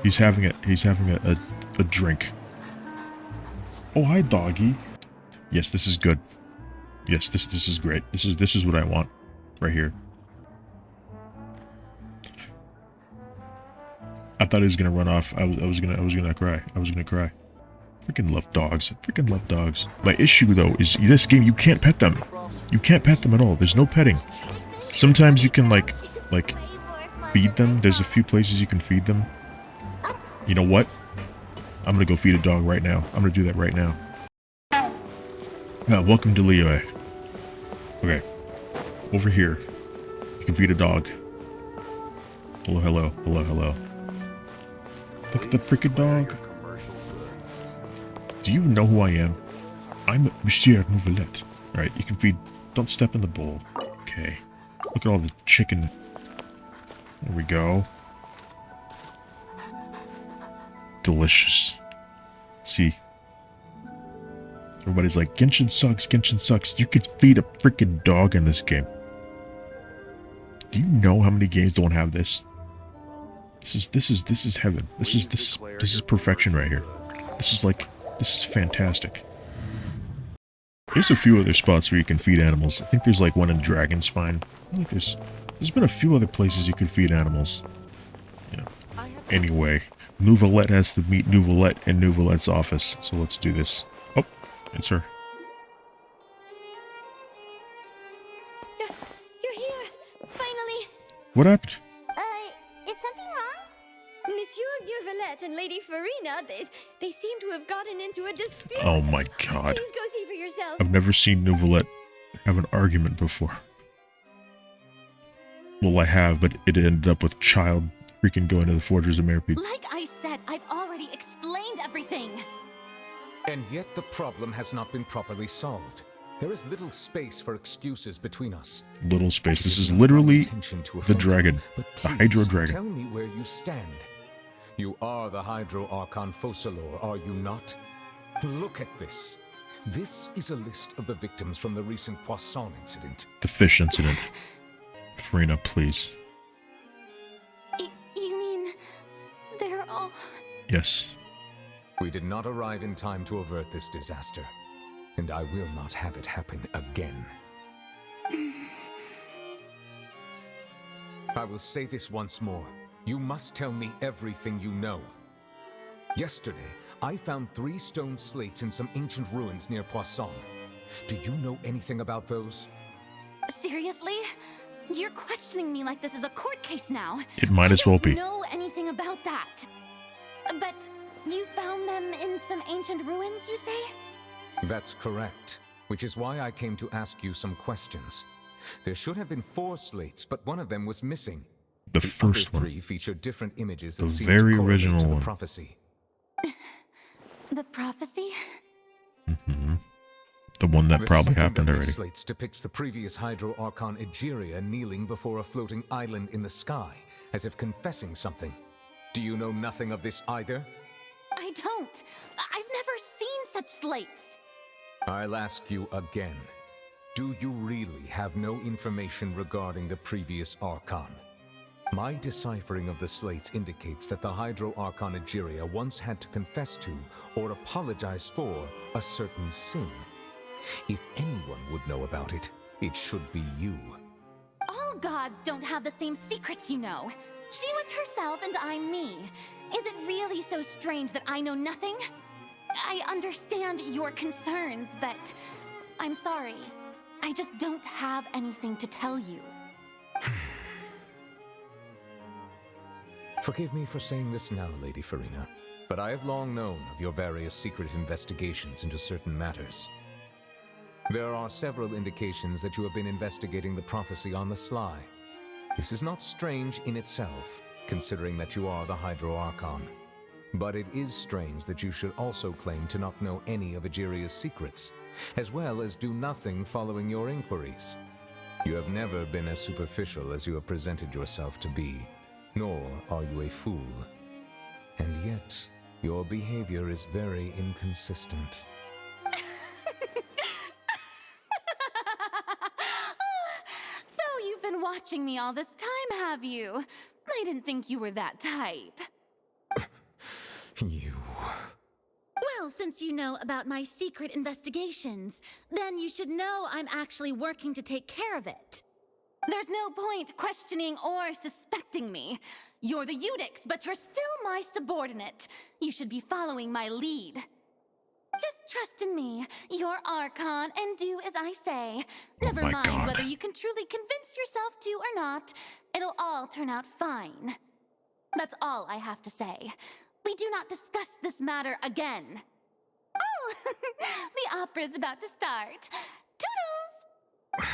He's having a drink. Oh, hi, doggy. Yes, this is good. Yes, this is great. This is what I want. Right here. I thought he was gonna run off. I was gonna cry. I was gonna cry. Freaking love dogs. Freaking love dogs. My issue though is this game you can't pet them. You can't pet them at all. There's no petting. Sometimes you can like feed them. There's a few places you can feed them. You know what? I'm gonna go feed a dog right now. I'm gonna do that right now. Welcome to Leo. Okay. Over here. You can feed a dog. Hello, hello, hello, hello. Look at the freaking dog. Do you know who I am? I'm Monsieur Novelette. Alright, you can feed... Don't step in the bowl. Okay. Look at all the chicken. There we go. Delicious. See? Everybody's like, Genshin sucks, Genshin sucks. You could feed a freaking dog in this game. Do you know how many games don't have this? This is heaven. This is perfection right here. This is fantastic. There's a few other spots where you can feed animals. I think there's like one in Dragon Spine. I think there's been a few other places you can feed animals. Yeah. Anyway, Novelette has to meet Novelette in Nouvelette's office. So let's do this. Oh, it's her. You're here! Finally! What happened? Is something wrong? Monsieur Novelette and Lady Farina, they seem to have gotten into a dispute. Oh my god. Please go see for yourself. I've never seen Novelette have an argument before. Well, I have, but it ended up with Childe Freaking go into the Fortress of Merpeed. Like I said, I've already explained everything. And yet the problem has not been properly solved. There is little space for excuses between us. Little space. This is literally the dragon. But The please, Hydro Dragon. tell me where you stand. You are the Hydro Archon Focalor, are you not? Look at this. This is a list of the victims from the recent Poisson incident. The fish incident. Farina, please. You mean they're all... Yes. We did not arrive in time to avert this disaster, and I will not have it happen again. I will say this once more. You must tell me everything you know. Yesterday, I found 3 stone slates in some ancient ruins near Poisson. Do you know anything about those? Seriously? You're questioning me like this is a court case now. It might as well be. I don't know anything about that. But you found them in some ancient ruins, you say? That's correct, which is why I came to ask you some questions. There should have been 4 slates, but one of them was missing. The first other one. 3 feature different images that The seem very to correlate original to the one. prophecy. The prophecy? Mm-hmm. The one that The probably second happened of these already. slates depicts the previous Hydro Archon Egeria kneeling before a floating island in the sky, as if confessing something. Do you know nothing of this either? I don't. I've never seen such slates. I'll ask you again. Do you really have no information regarding the previous Archon? My deciphering of the slates indicates that the Hydro Archon Egeria once had to confess to, or apologize for, a certain sin. If anyone would know about it, it should be you. All gods don't have the same secrets, you know. She was herself and I'm me. Is it really so strange that I know nothing? I understand your concerns, but I'm sorry. I just don't have anything to tell you. Forgive me for saying this now, Lady Farina, but I have long known of your various secret investigations into certain matters. There are several indications that you have been investigating the prophecy on the sly. This is not strange in itself, considering that you are the Hydro Archon. But it is strange that you should also claim to not know any of Egeria's secrets, as well as do nothing following your inquiries. You have never been as superficial as you have presented yourself to be, nor are you a fool. And yet, your behavior is very inconsistent. So you've been watching me all this time, have you? I didn't think you were that type. You... Well, since you know about my secret investigations, then you should know I'm actually working to take care of it. There's no point questioning or suspecting me. You're the Eudix, but you're still my subordinate. You should be following my lead. Just trust in me, you're Archon, and do as I say. Never mind whether you can truly convince yourself to or not. It'll all turn out fine. That's all I have to say. We do not discuss this matter again. Oh, the opera's about to start. Toodles!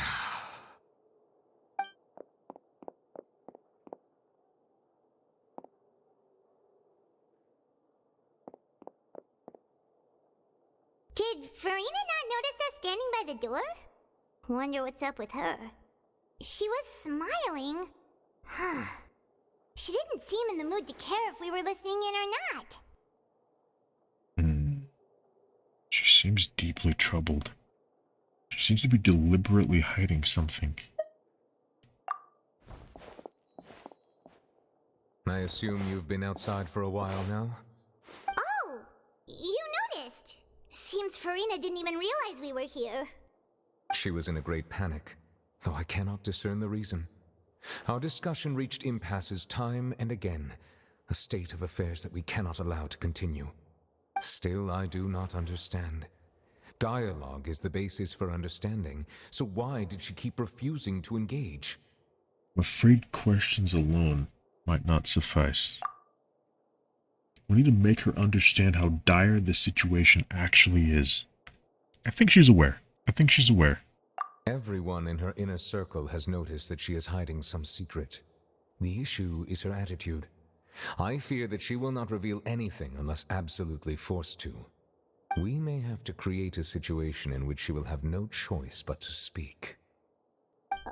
Did Farina not notice us standing by the door? Wonder what's up with her. She was smiling. Huh. She didn't seem in the mood to care if we were listening in or not. She seems deeply troubled. She seems to be deliberately hiding something. I assume you've been outside for a while now? Oh, you noticed. Seems Farina didn't even realize we were here. She was in a great panic, though I cannot discern the reason. Our discussion reached impasses time and again, a state of affairs that we cannot allow to continue. Still, I do not understand. Dialogue is the basis for understanding, so why did she keep refusing to engage? I'm afraid questions alone might not suffice. We need to make her understand how dire the situation actually is. I think she's aware. Everyone in her inner circle has noticed that she is hiding some secret. The issue is her attitude. I fear that she will not reveal anything unless absolutely forced to. We may have to create a situation in which she will have no choice but to speak.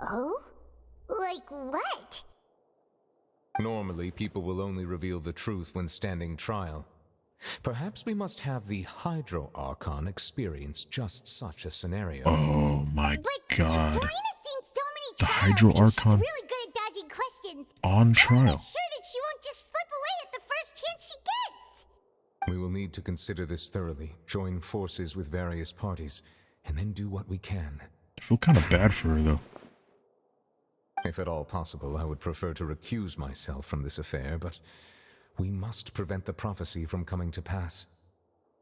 Oh? Like what? Normally, people will only reveal the truth when standing trial. Perhaps we must have the Hydro Archon experience just such a scenario. Oh my god. Furina's seen so many The trials, Hydro and she's Archon really good at dodging questions. on trial. Make sure that she won't just slip away at the first chance she gets. We will need to consider this thoroughly, join forces with various parties, and then do what we can. I feel kind of bad for her, though. If at all possible, I would prefer to recuse myself from this affair, but we must prevent the prophecy from coming to pass.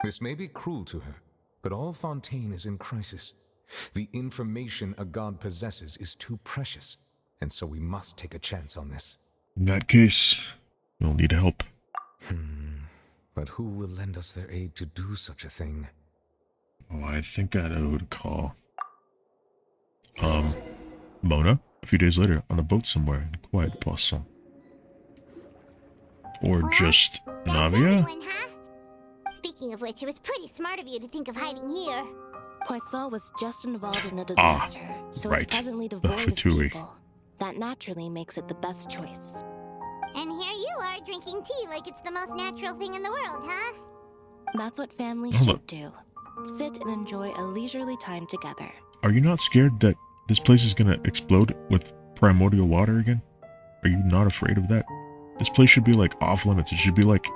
This may be cruel to her, but all Fontaine is in crisis. The information a god possesses is too precious, and so we must take a chance on this. In that case, we'll need help. But who will lend us their aid to do such a thing? Oh, I think I know who to call. Mona? A few days later, on a boat somewhere in Quiet Poisson. Or just Navia? Everyone, huh? Speaking of which, it was pretty smart of you to think of hiding here. Poisson was just involved in a disaster, so right. it's presently devoid of Fatui. people. That naturally makes it the best choice. And here you are drinking tea like it's the most natural thing in the world, huh? That's what family Hold should up. do. Sit and enjoy a leisurely time together. Are you not scared that this place is gonna explode with primordial water again? Are you not afraid of that? This place should be like off limits. It should be like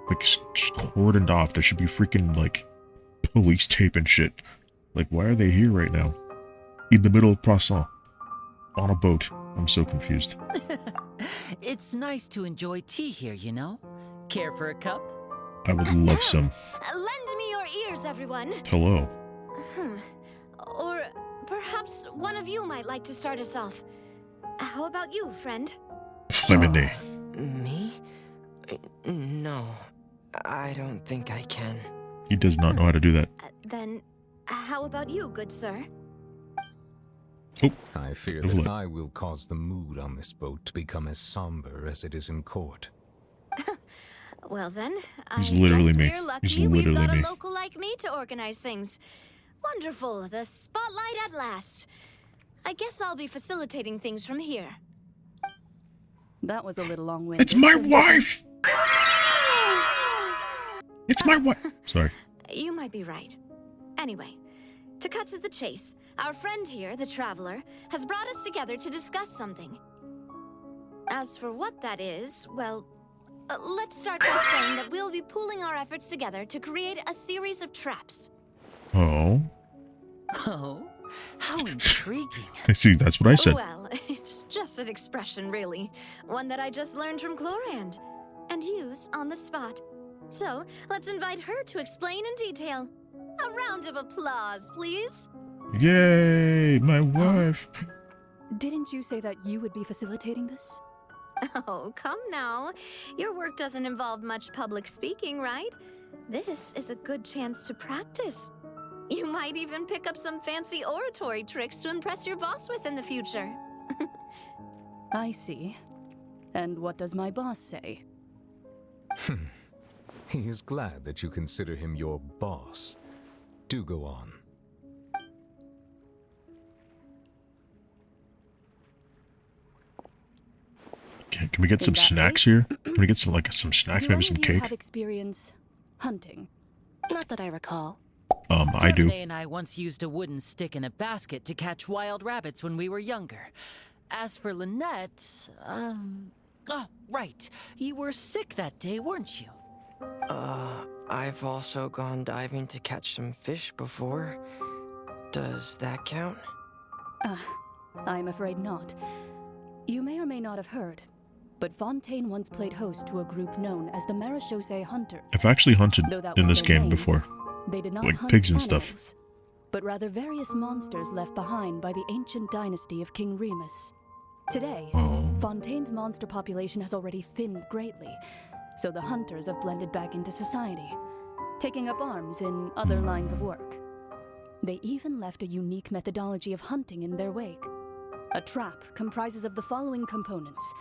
cordoned off. There should be freaking like police tape and shit. Like, why are they here right now? In the middle of Poisson. On a boat. I'm so confused. It's nice to enjoy tea here, you know? Care for a cup? I would love some. Lend me your ears, everyone. Hello. Or perhaps one of you might like to start us off. How about you, friend? Flemine. Me? No, I don't think I can. He does not know how to do that. Then, how about you, good sir? Oh. I fear Overlap. that I will cause the mood on this boat to become as somber as it is in court. Well then, He's I literally guess me. we're lucky He's we've literally got me. a local like me to organize things. Wonderful, the spotlight at last. I guess I'll be facilitating things from here. That was a little long-winded. It's my wife! It's my wife! Sorry. You might be right. Anyway, to cut to the chase, our friend here, the Traveler, has brought us together to discuss something. As for what that is, well, let's start by saying that we'll be pooling our efforts together to create a series of traps. Oh. Oh, how intriguing. I see, that's what I said. Well, it's just an expression, really. One that I just learned from Chlorand, and used on the spot. So, let's invite her to explain in detail. A round of applause, please. Yay, my wife. Didn't you say that you would be facilitating this? Oh, come now. Your work doesn't involve much public speaking, right? This is a good chance to practice. You might even pick up some fancy oratory tricks to impress your boss with in the future. I see. And what does my boss say? He is glad that you consider him your boss. Do go on. Can we get some snacks here? Can we get some snacks, maybe some Do any of you cake? have experience hunting? Not that I recall. I do. Fernay and I once used a wooden stick in a basket to catch wild rabbits when we were younger. As for Lynette, oh, right. You were sick that day, weren't you? I've also gone diving to catch some fish before. Does that count? I'm afraid not. You may or may not have heard, but Fontaine once played host to a group known as the Marechaussee Hunters. I've actually hunted Though that in was this their game name, before. They did not Like hunt pigs and stuff. animals, but rather various monsters left behind by the ancient dynasty of King Remus. Today, Fontaine's monster population has already thinned greatly, so the hunters have blended back into society, taking up arms in other lines of work. They even left a unique methodology of hunting in their wake. A trap comprises of the following components: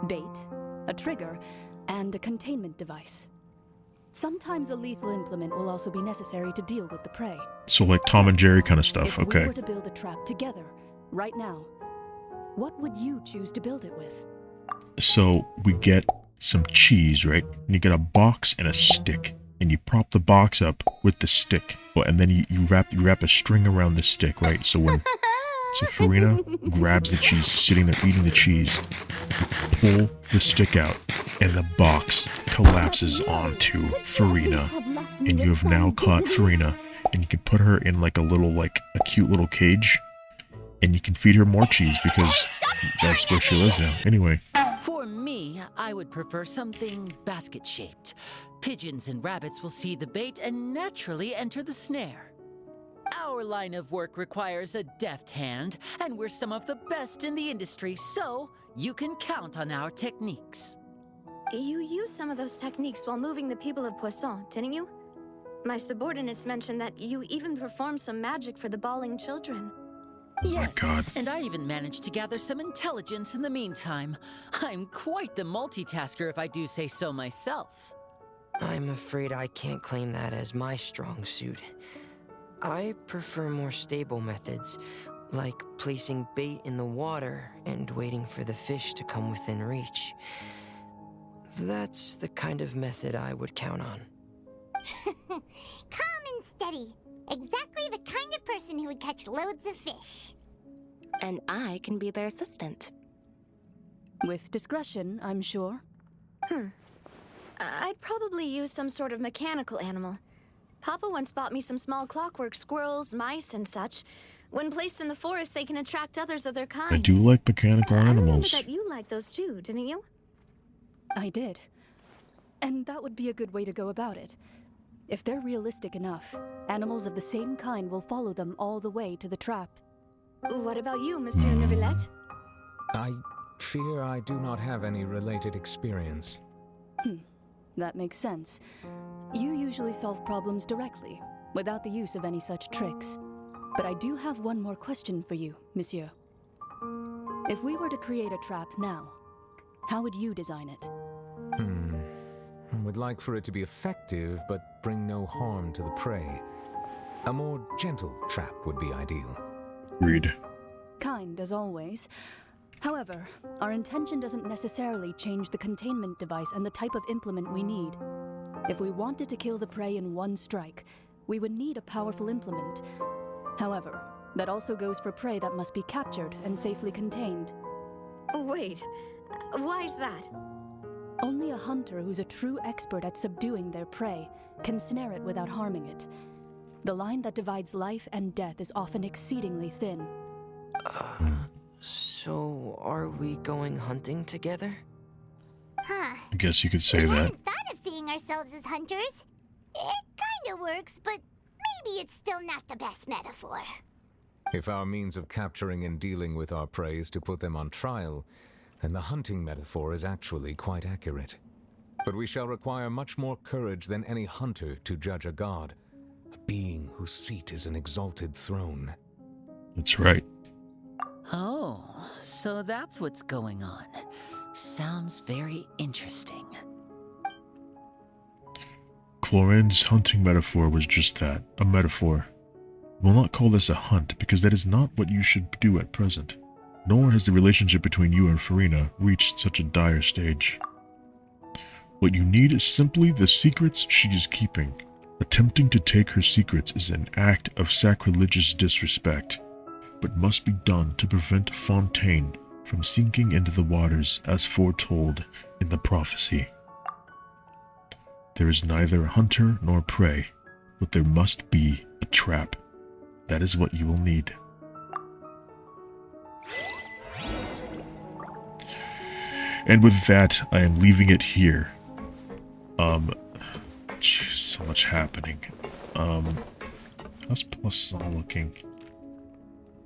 bait, a trigger, and a containment device. Sometimes a lethal implement will also be necessary to deal with the prey. So like Tom and Jerry kind of stuff, If okay. we were to build a trap together, right now, what would you choose to build it with? So we get some cheese, right? And you get a box and a stick. And you prop the box up with the stick. And then you wrap a string around the stick, right? So when Farina grabs the cheese, sitting there eating the cheese, you pull the stick out, and the box collapses onto Farina. And you have now caught Farina, and you can put her in like a cute little cage, and you can feed her more cheese because that's where she lives now. Anyway. For me, I would prefer something basket-shaped. Pigeons and rabbits will see the bait and naturally enter the snare. Our line of work requires a deft hand, and we're some of the best in the industry, so you can count on our techniques. You used some of those techniques while moving the people of Poisson, didn't you? My subordinates mentioned that you even performed some magic for the bawling children. Yes, and I even managed to gather some intelligence in the meantime. I'm quite the multitasker if I do say so myself. I'm afraid I can't claim that as my strong suit. I prefer more stable methods, like placing bait in the water and waiting for the fish to come within reach. That's the kind of method I would count on. Calm and steady. Exactly the kind of person who would catch loads of fish. And I can be their assistant. With discretion, I'm sure. I'd probably use some sort of mechanical animal. Papa once bought me some small clockwork squirrels, mice, and such. When placed in the forest, they can attract others of their kind. I do like mechanical I remember animals. that you liked those too, didn't you? I did. And that would be a good way to go about it. If they're realistic enough, animals of the same kind will follow them all the way to the trap. What about you, Monsieur Neuvillette? I fear I do not have any related experience. That makes sense. You usually solve problems directly, without the use of any such tricks. But I do have one more question for you, Monsieur. If we were to create a trap now, how would you design it? I would like for it to be effective, but bring no harm to the prey. A more gentle trap would be ideal. Read. Kind, as always. However, our intention doesn't necessarily change the containment device and the type of implement we need. If we wanted to kill the prey in one strike, we would need a powerful implement. However, that also goes for prey that must be captured and safely contained. Wait, why is that? Only a hunter who's a true expert at subduing their prey can snare it without harming it. The line that divides life and death is often exceedingly thin. So are we going hunting together? Huh. I guess you could say We that. hadn't thought of seeing ourselves as hunters. It kinda works, but maybe it's still not the best metaphor. If our means of capturing and dealing with our prey is to put them on trial, then the hunting metaphor is actually quite accurate. But we shall require much more courage than any hunter to judge a god, a being whose seat is an exalted throne. That's right. Oh, so that's what's going on. Sounds very interesting. Clorin's hunting metaphor was just that, a metaphor. We'll not call this a hunt, because that is not what you should do at present. Nor has the relationship between you and Farina reached such a dire stage. What you need is simply the secrets she is keeping. Attempting to take her secrets is an act of sacrilegious disrespect, but must be done to prevent Fontaine from sinking into the waters as foretold in the prophecy. There is neither a hunter nor prey, but there must be a trap. That is what you will need. And with that, I am leaving it here. Jeez, so much happening. How's Poisson looking?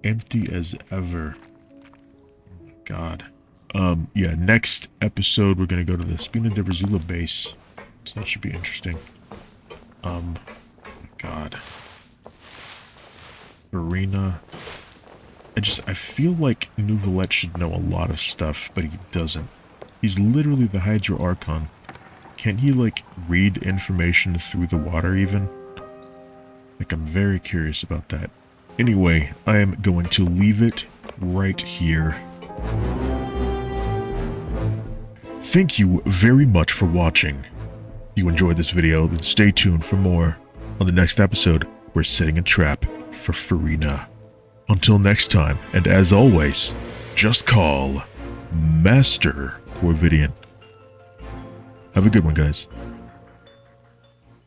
Empty as ever. Oh my god. Yeah, next episode we're gonna go to the Spina de Verzula base. So that should be interesting. Oh my god. Farina. I feel like Neuvillette should know a lot of stuff, but he doesn't. He's literally the Hydro Archon. Can he, like, read information through the water even? Like, I'm very curious about that. Anyway, I am going to leave it right here. Thank you very much for watching. If you enjoyed this video, then stay tuned for more. On the next episode, we're setting a trap for Farina. Until next time, and as always, just call Master Corvidian. Have a good one, guys.